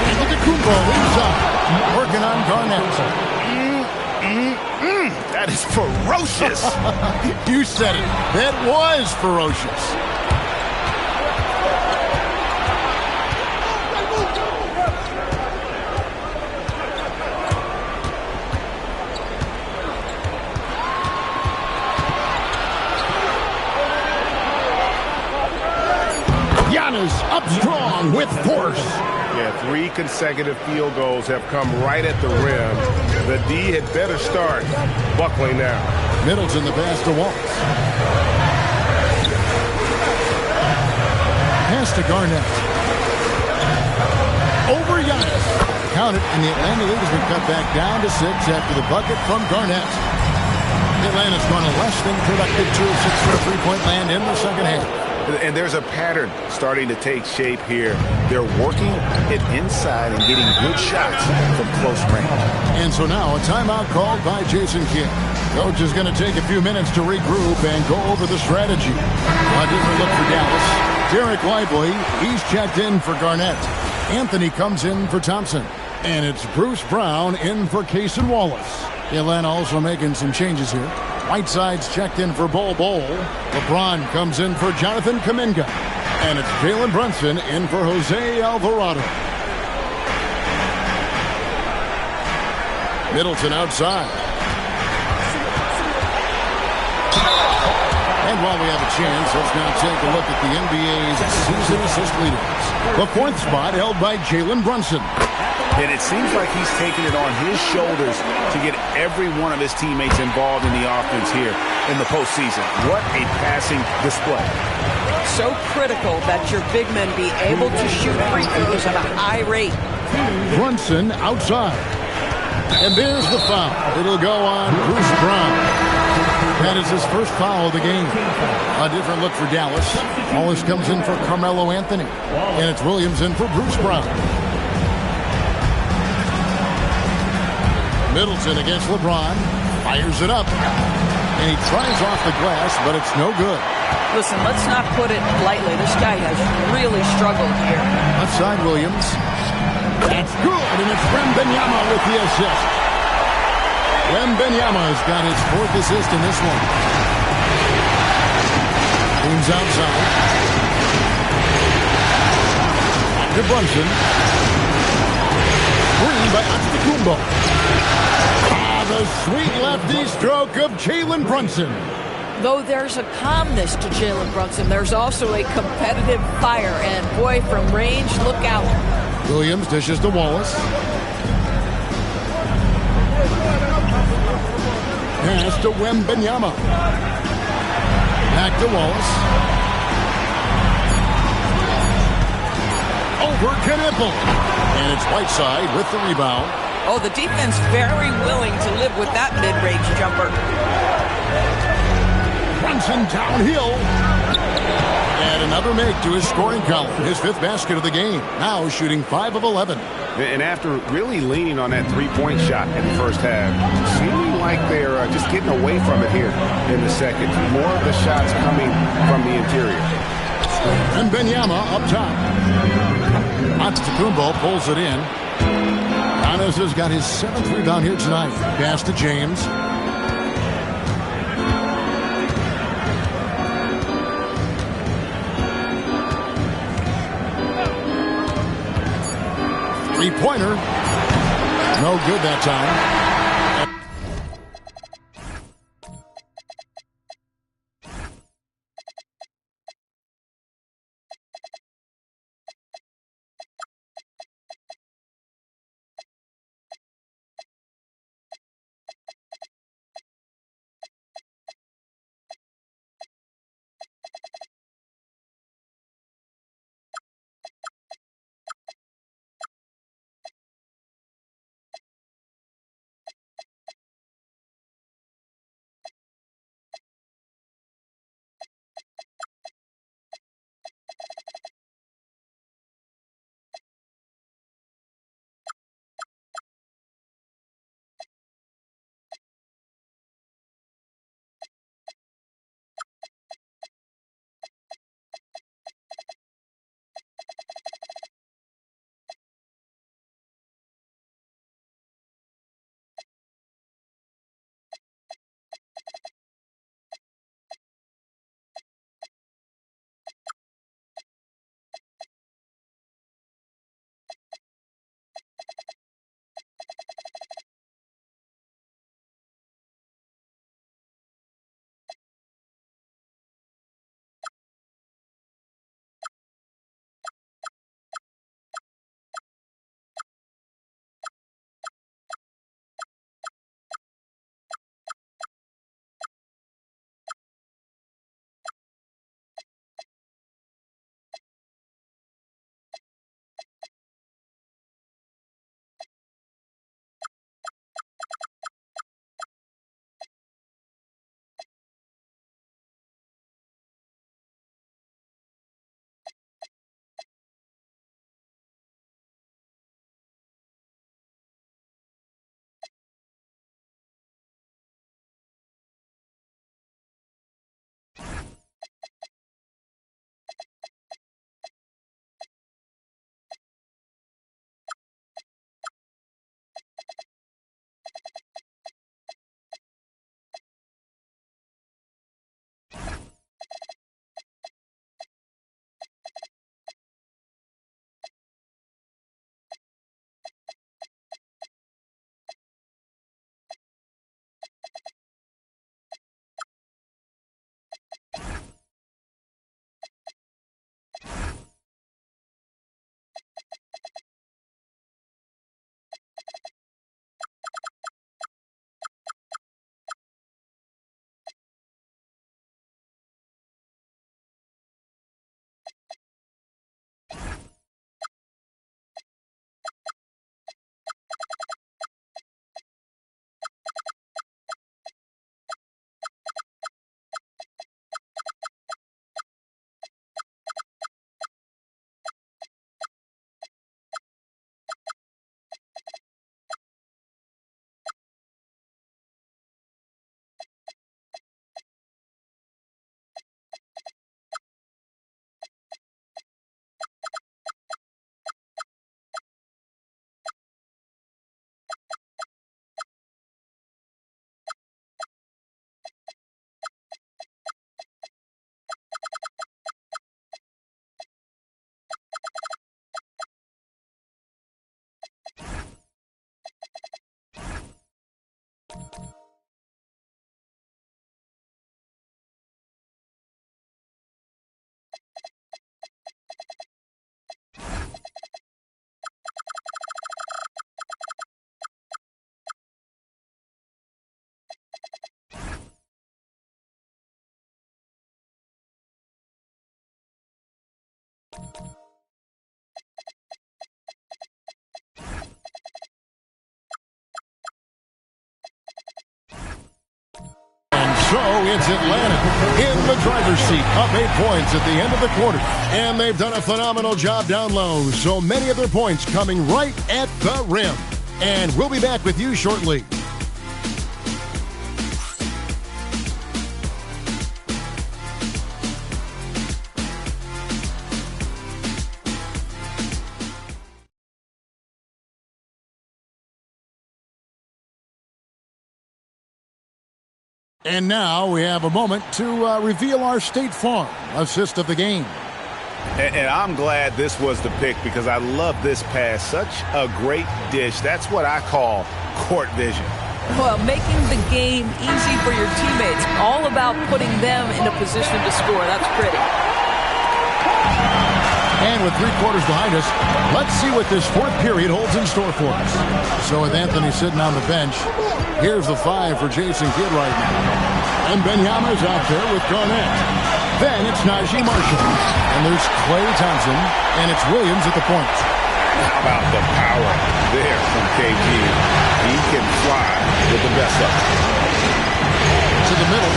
Antetokounmpo inside. Working on Garnett. That is ferocious. You said it. That was ferocious. up strong with force. Yeah, 3 consecutive field goals have come right at the rim. The D had better start buckling now. Middleton the pass to Wallace. Pass to Garnett. Over Giannis. Count it, and the Atlanta League has been cut back down to 6 after the bucket from Garnett. Atlanta's gone a less than productive 2 of 6 for three-point land in the second half. And there's a pattern starting to take shape here. They're working it inside and getting good shots from close range. And so now a timeout called by Jason Kidd. Coach is going to take a few minutes to regroup and go over the strategy. A different look for Dallas. Derek Lively, he's checked in for Garnett. Anthony comes in for Thompson. And it's Bruce Brown in for Cason Wallace. Atlanta also making some changes here. Whiteside's checked in for Bol Bol. LeBron comes in for Jonathan Kuminga. And it's Jalen Brunson in for Jose Alvarado. Middleton outside. And while we have a chance, let's now take a look at the NBA's season assist leaders. The 4th spot held by Jalen Brunson. And it seems like he's taking it on his shoulders to get every one of his teammates involved in the offense here in the postseason. What a passing display. So critical that your big men be able to shoot free throws at a high rate. Brunson outside. And there's the foul. It'll go on Bruce Brown. That is his first foul of the game. A different look for Dallas. Wallace comes in for Carmelo Anthony. And it's Williams in for Bruce Brown. Middleton against LeBron. Fires it up. And he tries off the glass, but it's no good. Listen, let's not put it lightly. This guy has really struggled here. Left side Williams. That's good, and it's Wembanyama with the assist. Wembanyama's got his 4th assist in this one. Team's outside. To Brunson. Green by Antetokounmpo. The sweet lefty stroke of Jalen Brunson. Though there's a calmness to Jalen Brunson, there's also a competitive fire. And boy, from range, look out. Williams dishes to Wallace. Pass to Wembanyama. Back to Wallace. Over Knipple. And it's Whiteside with the rebound. Oh, the defense very willing to live with that mid-range jumper. Brunson downhill. And another make to his scoring column. His 5th basket of the game. Now shooting 5 of 11. And after really leaning on that 3-point shot in the first half, seeming like they're just getting away from it here in the second. More of the shots coming from the interior. And Wembanyama up top. Antetokounmpo pulls it in. Giannis has got his 7th rebound here tonight. Pass to James. Three-pointer. No good that time. So it's Atlanta in the driver's seat, up 8 points at the end of the quarter. And they've done a phenomenal job down low. So many of their points coming right at the rim. And we'll be back with you shortly. And now we have a moment to reveal our State Farm assist of the game. And I'm glad this was the pick because I love this pass. Such a great dish. That's what I call court vision. Well, making the game easy for your teammates. All about putting them in a position to score. That's pretty. And with 3 quarters behind us, let's see what this fourth period holds in store for us. So with Anthony sitting on the bench, here's the 5 for Jason Kidd right now. And Benyama's out there with Garnett. Then it's Najee Marshall. And there's Klay Thompson. And it's Williams at the point. How about the power there from KG? He can fly with the best of them. To the middle.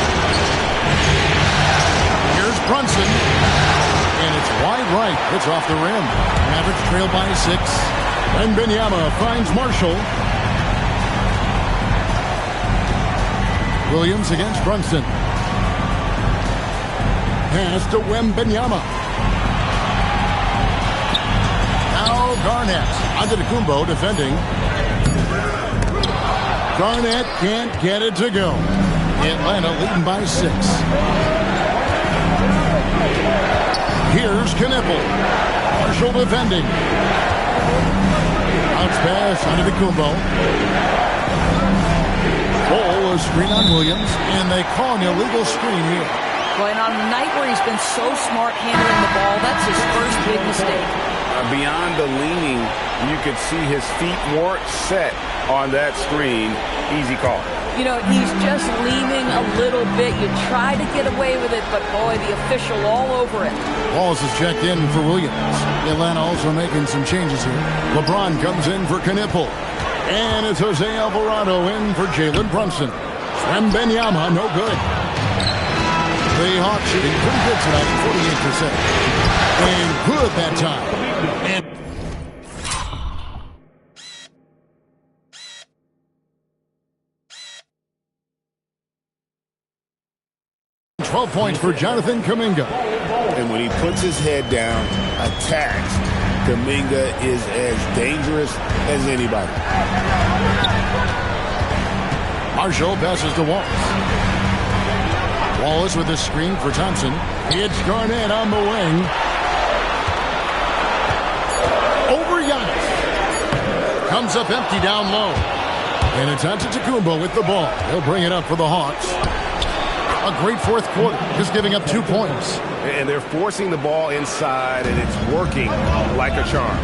Here's Brunson. And it's wide right. It's off the rim. Mavericks trail by 6. And Benyama finds Marshall. Williams against Brunson. Pass to Wembanyama. Now Garnett. Antetokounmpo defending. Garnett can't get it to go. Atlanta leading by 6. Here's Knipple. Marshall defending. Bounce pass Antetokounmpo. Cole, a screen on Williams, and they call an illegal screen here. Well, and on a night where he's been so smart handling the ball, that's his first big mistake. Beyond the leaning, you could see his feet weren't set on that screen. Easy call. You know, he's just leaning a little bit. You try to get away with it, but boy, the official all over it. Wallace is checked in for Williams. Atlanta also making some changes here. LeBron comes in for Knipple. And it's Jose Alvarado in for Jalen Brunson. Wembanyama, no good. The Hawks shooting pretty good tonight, 48%. And good that time. And 12 points for Jonathan Kuminga. And when he puts his head down, attacks, Kuminga is as dangerous as anybody. Marshall passes to Wallace. Wallace with a screen for Thompson. It's Garnett on the wing. Over Giannis. Comes up empty down low. And it's Antetokounmpo with the ball. He'll bring it up for the Hawks. A great fourth quarter, just giving up 2 points. And they're forcing the ball inside, and it's working like a charm.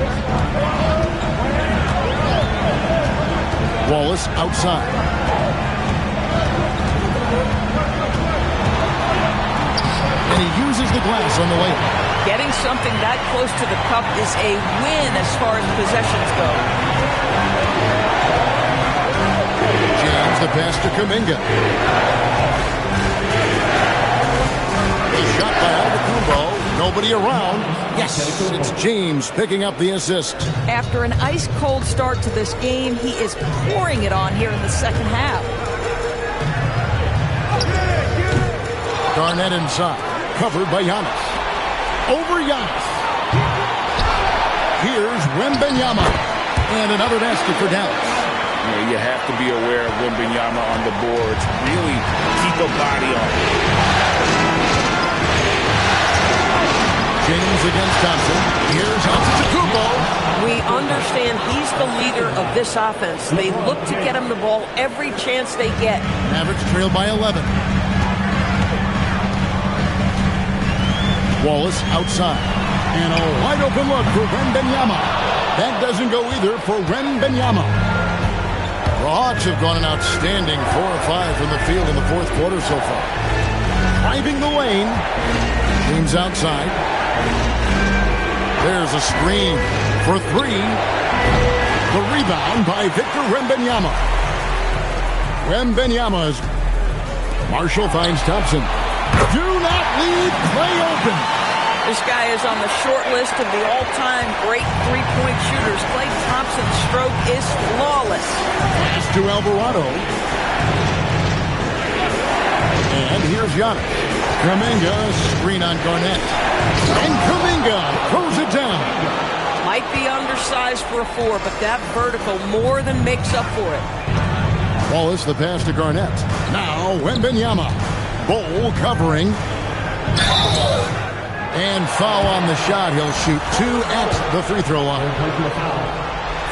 Wallace outside. And he uses the glass on the layup. Getting something that close to the cup is a win as far as possessions go. James, the pass to Kuminga. A shot by Antetokounmpo. Nobody around. Yes, it's James picking up the assist. After an ice-cold start to this game, he is pouring it on here in the second half. Garnett inside. Covered by Giannis. Over Giannis. Here's Wembanyama. And another basket for Dallas. You have to be aware of Wembanyama on the boards. Really keep a body on it. James against Thompson. Here's Antetokounmpo. We understand he's the leader of this offense. They look to get him the ball every chance they get. Mavericks trail by 11. Wallace outside. And a wide open look for Wembanyama. That doesn't go either for Wembanyama. The Hawks have gone an outstanding 4 of 5 from the field in the fourth quarter so far. Driving the lane. Teams outside. There's a screen for 3. The rebound by Victor Wembanyama. Wembanyama's. Marshall finds Thompson. Do not leave Clay open. This guy is on the short list of the all-time great three-point shooters. Klay Thompson's stroke is flawless. Pass to Alvarado. And here's Giannis. Kuminga, screen on Garnett. And Kuminga throws it down. Might be undersized for a 4, but that vertical more than makes up for it. Wallace, the pass to Garnett. Now Wembanyama. Bol covering. And foul on the shot. He'll shoot 2 at the free throw line.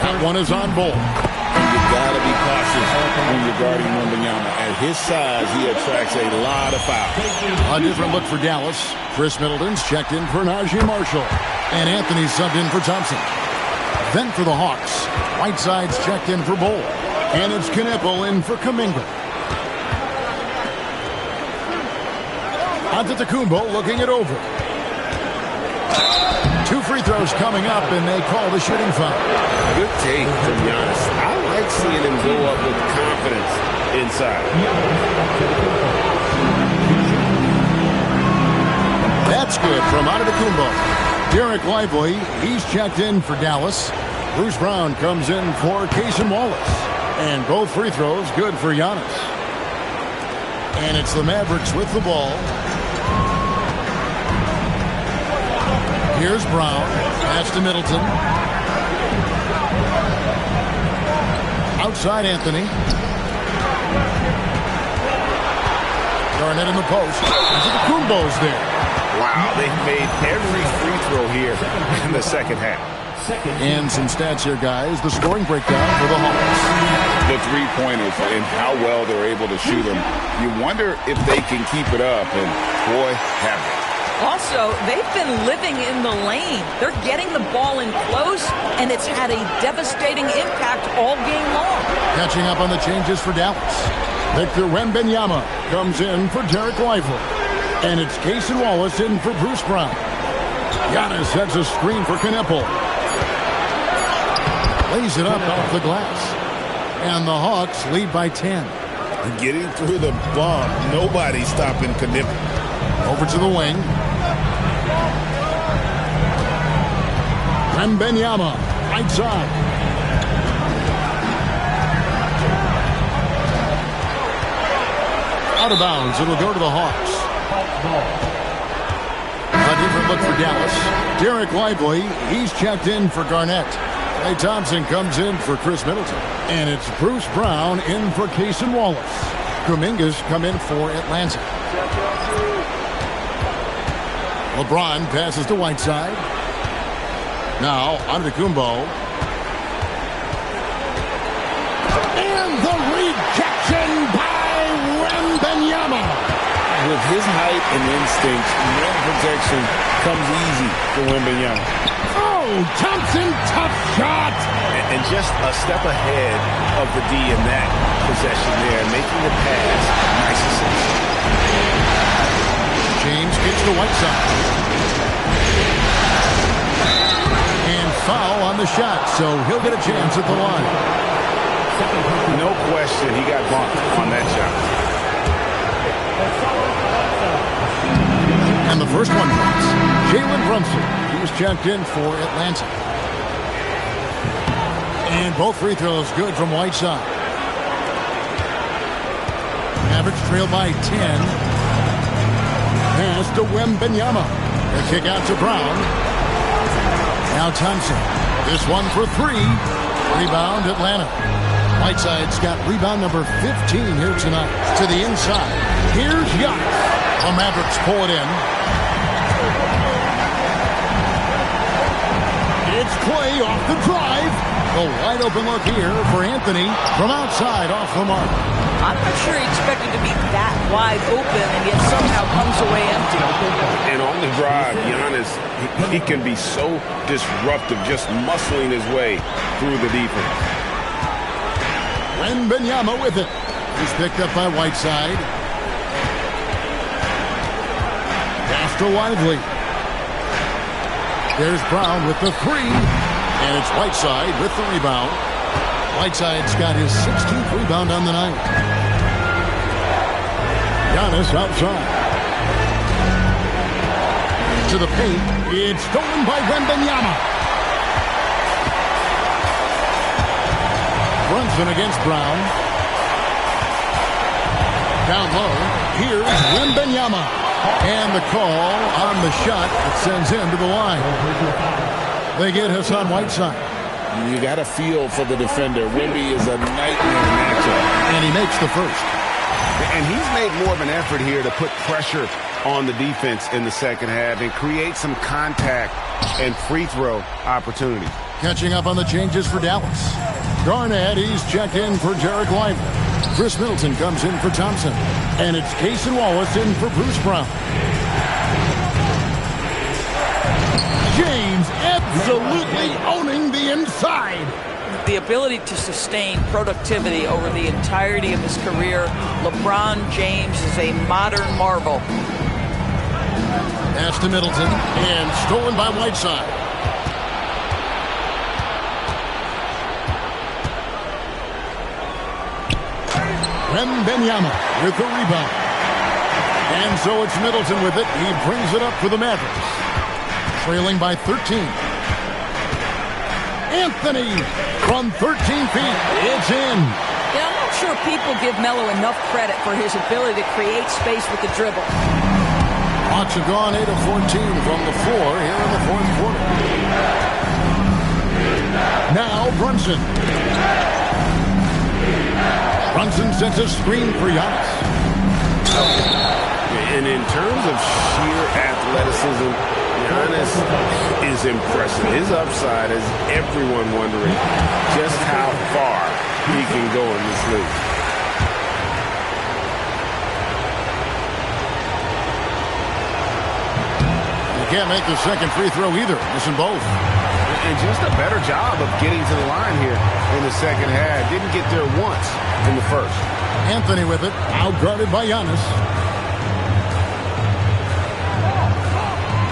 That one is on Bol. You got to be cautious when you're guarding Wembanyama. At his size, he attracts a lot of fouls. A different look for Dallas. Chris Middleton's checked in for Najee Marshall. And Anthony's subbed in for Thompson. Then for the Hawks, Whiteside's checked in for Bol. And it's Knipple in for Kuminga. Antetokounmpo looking it over. 2 free throws coming up, and they call the shooting foul. Good take from Giannis. I like seeing him go up with confidence inside. That's good from Antetokounmpo. Derek Lively, he's checked in for Dallas. Bruce Brown comes in for Cason Wallace. And both free throws good for Giannis. And it's the Mavericks with the ball. Here's Brown. Pass to Middleton. Outside Anthony. Garnett in the post. Antetokounmpo's there. Wow, they've made every free throw here in the second half. And some stats here, guys. The scoring breakdown for the Hawks. The three-pointers and how well they're able to shoot them. You wonder if they can keep it up, and boy, have they. Also, they've been living in the lane. They're getting the ball in close, and it's had a devastating impact all game long. Catching up on the changes for Dallas. Victor Wembanyama comes in for Derek Lively. And it's Cason Wallace in for Bruce Brown. Giannis sets a screen for Knipple. Lays it up off the glass. And the Hawks lead by 10. Getting through the bump, nobody's stopping Knipple. Over to the wing. Wembanyama, right side. Out of bounds, it'll go to the Hawks. A different look for Dallas. Derek Lively, he's checked in for Garnett. Klay Thompson comes in for Chris Middleton. And it's Bruce Brown in for Cason Wallace. Kuminga's come in for Atlanta. LeBron passes to Whiteside. Now, Antetokounmpo. And the rejection by Wembanyama. With his height and instincts, rim protection comes easy for Wembanyama. Oh, Thompson, tough shot. And just a step ahead of the D in that possession there, making the pass nice and simple. James gets to Whiteside. And foul on the shot, so he'll get a chance at the line. No question, he got bumped on that shot. And the first one drops. Jalen Brunson. He's checked in for Atlanta. And both free throws good from Whiteside. Mavericks trail by 10. Pass to Wembanyama. The kick out to Brown. Now Thompson. This one for 3. Rebound Atlanta. Whiteside's got rebound number 15 here tonight. To the inside. Here's Giannis. The Mavericks pull it in. It's Clay off the drive. A wide open look here for Anthony from outside off the mark. I'm not sure he expected to be that wide open and yet somehow comes away empty. And on the drive, Giannis, he can be so disruptive, just muscling his way through the defense. Wembanyama with it. He's picked up by Whiteside. Pass to Lively. There's Brown with the three. And it's Whiteside with the rebound. Whiteside's got his 16th rebound on the night. Giannis outside. To the paint. It's stolen by Wembanyama. Brunson against Brown. Down low. Here's Wembanyama. And the call on the shot that sends him to the line. They get Hassan Whiteside. You got a feel for the defender. Wemby is a nightmare matchup. And he makes the first. And he's made more of an effort here to put pressure on the defense in the second half and create some contact and free throw opportunities. Catching up on the changes for Dallas. Garnett, he's checked in for Jarek Lively. Chris Middleton comes in for Thompson. And it's Cason Wallace in for Bruce Brown. James absolutely owning the inside. The ability to sustain productivity over the entirety of his career, LeBron James is a modern marvel. Pass to Middleton and stolen by Whiteside. Wembanyama with the rebound. And so it's Middleton with it. He brings it up for the Mavericks. Trailing by 13. Anthony from 13 feet. It's in. Yeah, I'm not sure people give Melo enough credit for his ability to create space with the dribble. Hawks have gone 8 of 14 from the floor here in the fourth quarter. Now Brunson. Brunson sets a screen for Giannis. And in terms of sheer athleticism, Giannis is impressive. His upside has everyone wondering just how far he can go in this league. He can't make the second free throw either. Missing both. And just a better job of getting to the line here in the second half. Didn't get there once in the first. Anthony with it. Outguarded by Giannis.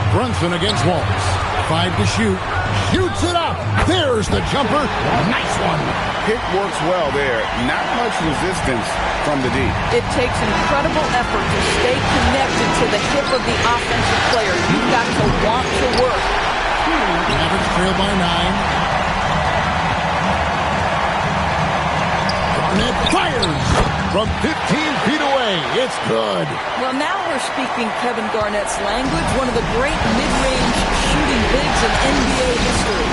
Brunson against Wallace. 5 to shoot. Shoots it up. There's the jumper. Nice one. Pick works well there. Not much resistance from the D. It takes incredible effort to stay connected to the hip of the offensive player. You've got to want to work. Mavericks trail by 9. Garnett fires from 15 feet away. It's good. Well, now we're speaking Kevin Garnett's language, one of the great mid-range shooting bigs in NBA history.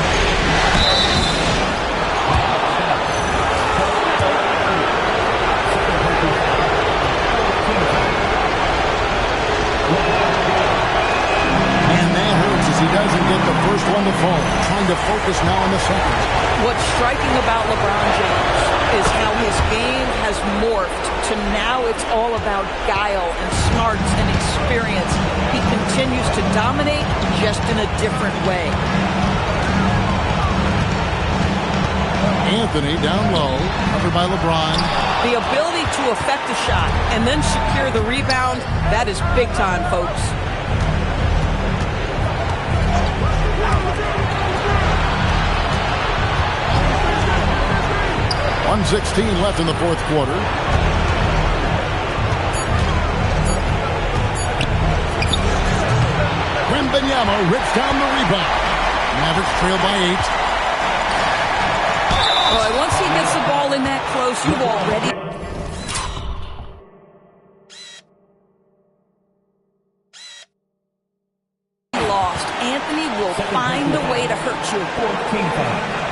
And that hurts as he doesn't get the first one to fall. Trying to focus now on the second. What's striking about LeBron James is how his game has morphed to now it's all about guile and smarts and experience. He continues to dominate just in a different way. Anthony down low, covered by LeBron. The ability to affect a shot and then secure the rebound, that is big time, folks. .116 left in the fourth quarter. Wembanyama rips down the rebound. Mavericks trail by 8. Boy, once he gets the ball in that close, you've already lost. Anthony will find a way to hurt you. 14 foul.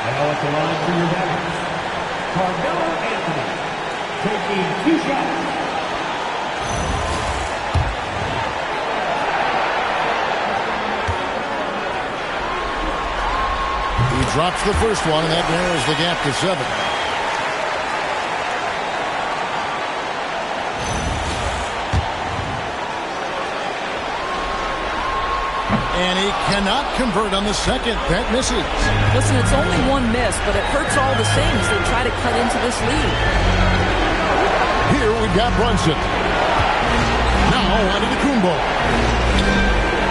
Now at the line for your Mavericks, Carmelo Anthony, taking 2 shots. drops the first one, and that narrows the gap to 7. And he cannot convert on the second. That misses. Listen, it's only one miss, but it hurts all the same as they try to cut into this lead. Here we've got Brunson. Now Antetokounmpo.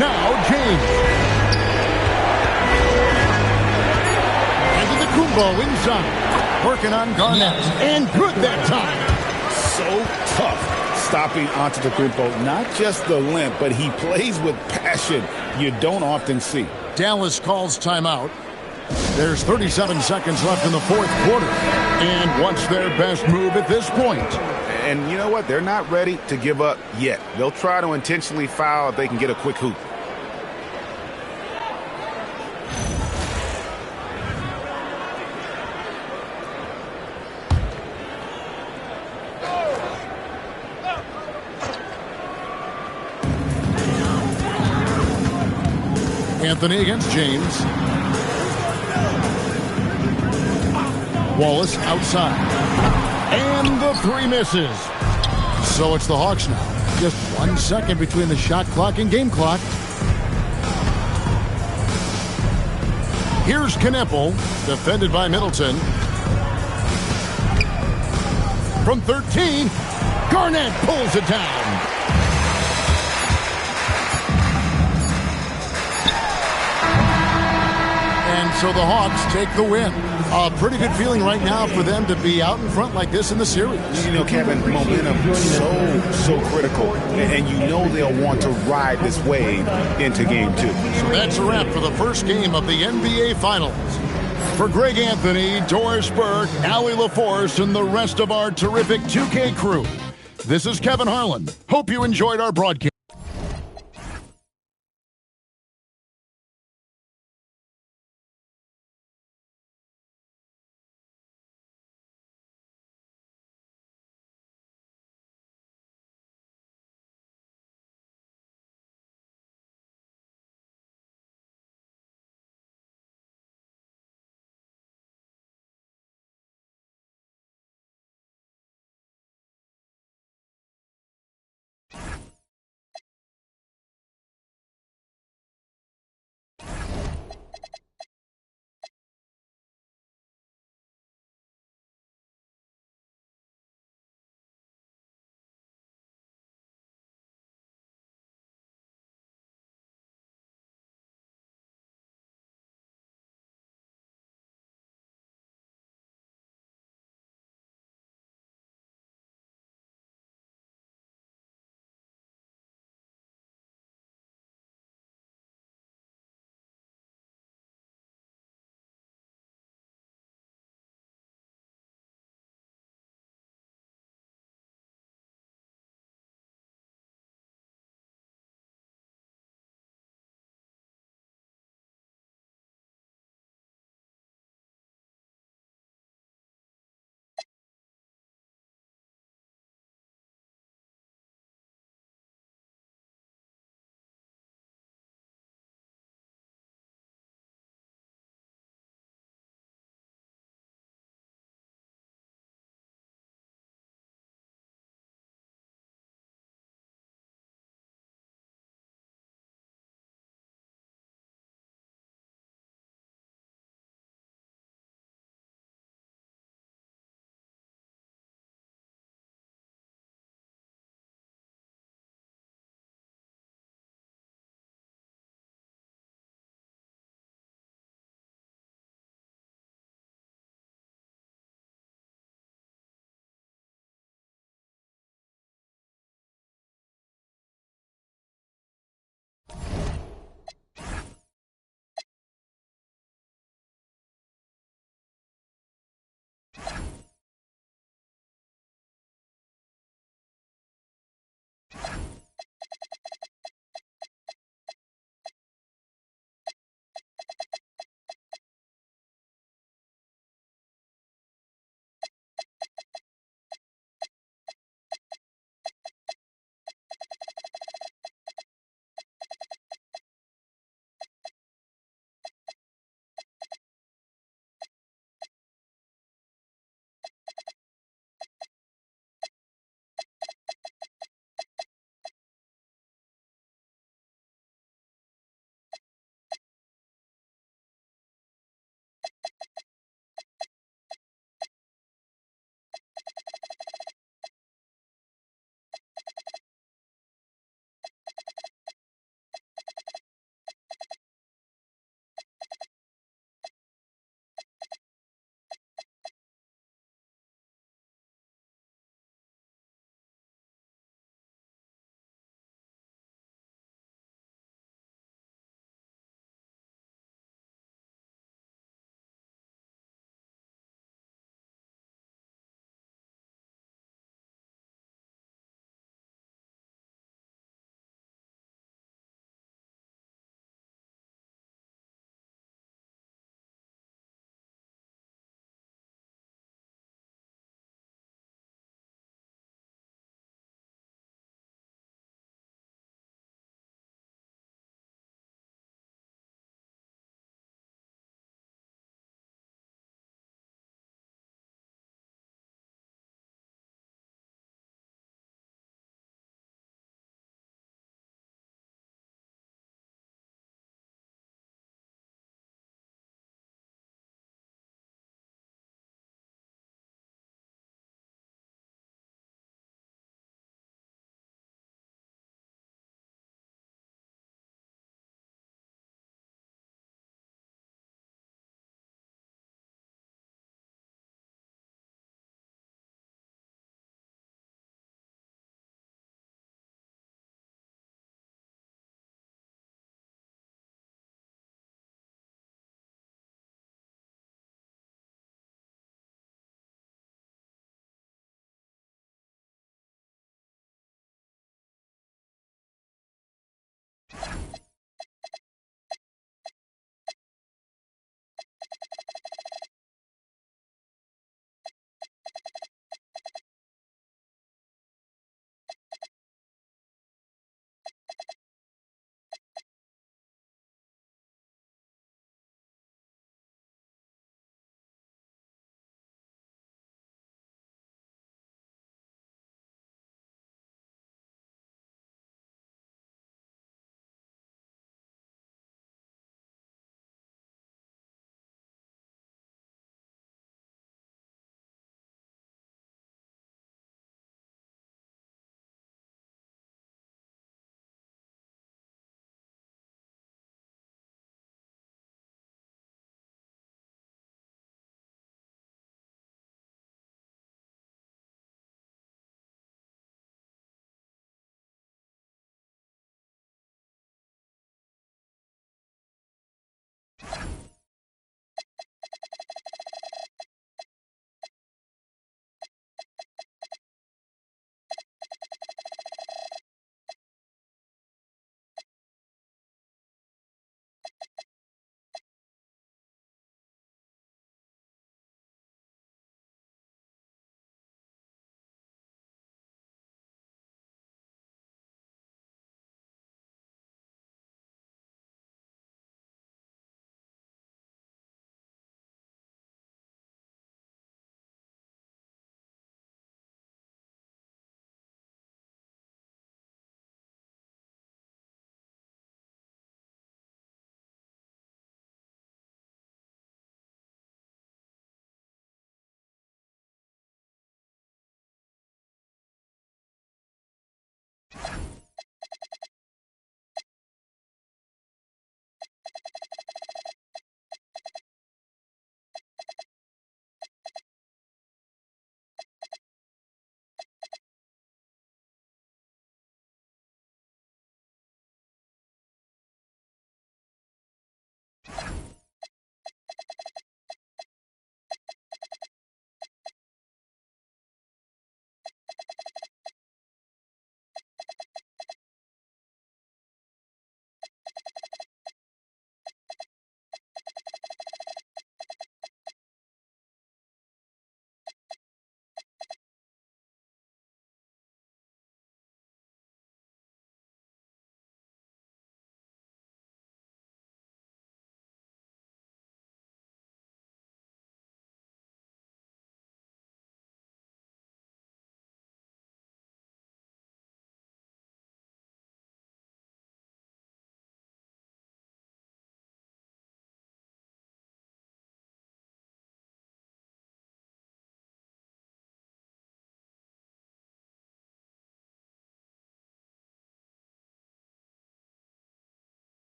Now James. Antetokounmpo inside. Working on Garnett. And good that time. So tough stopping Antetokounmpo. Not just the limp, but he plays with passion you don't often see. Dallas calls timeout. There's 37 seconds left in the fourth quarter. And what's their best move at this point? And you know what? They're not ready to give up yet. They'll try to intentionally foul if they can get a quick hoop. Anthony against James. Wallace outside. And the three misses. So it's the Hawks now. Just 1 second between the shot clock and game clock. Here's Kneppel, defended by Middleton. From 13, Garnett pulls it down. And so the Hawks take the win. A pretty good feeling right now for them to be out in front like this in the series. You know, Kevin, momentum so critical. And you know they'll want to ride this wave into game 2. So that's a wrap for the first game of the NBA Finals. For Greg Anthony, Doris Burke, Allie LaForce, and the rest of our terrific 2K crew, this is Kevin Harlan. Hope you enjoyed our broadcast.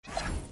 it.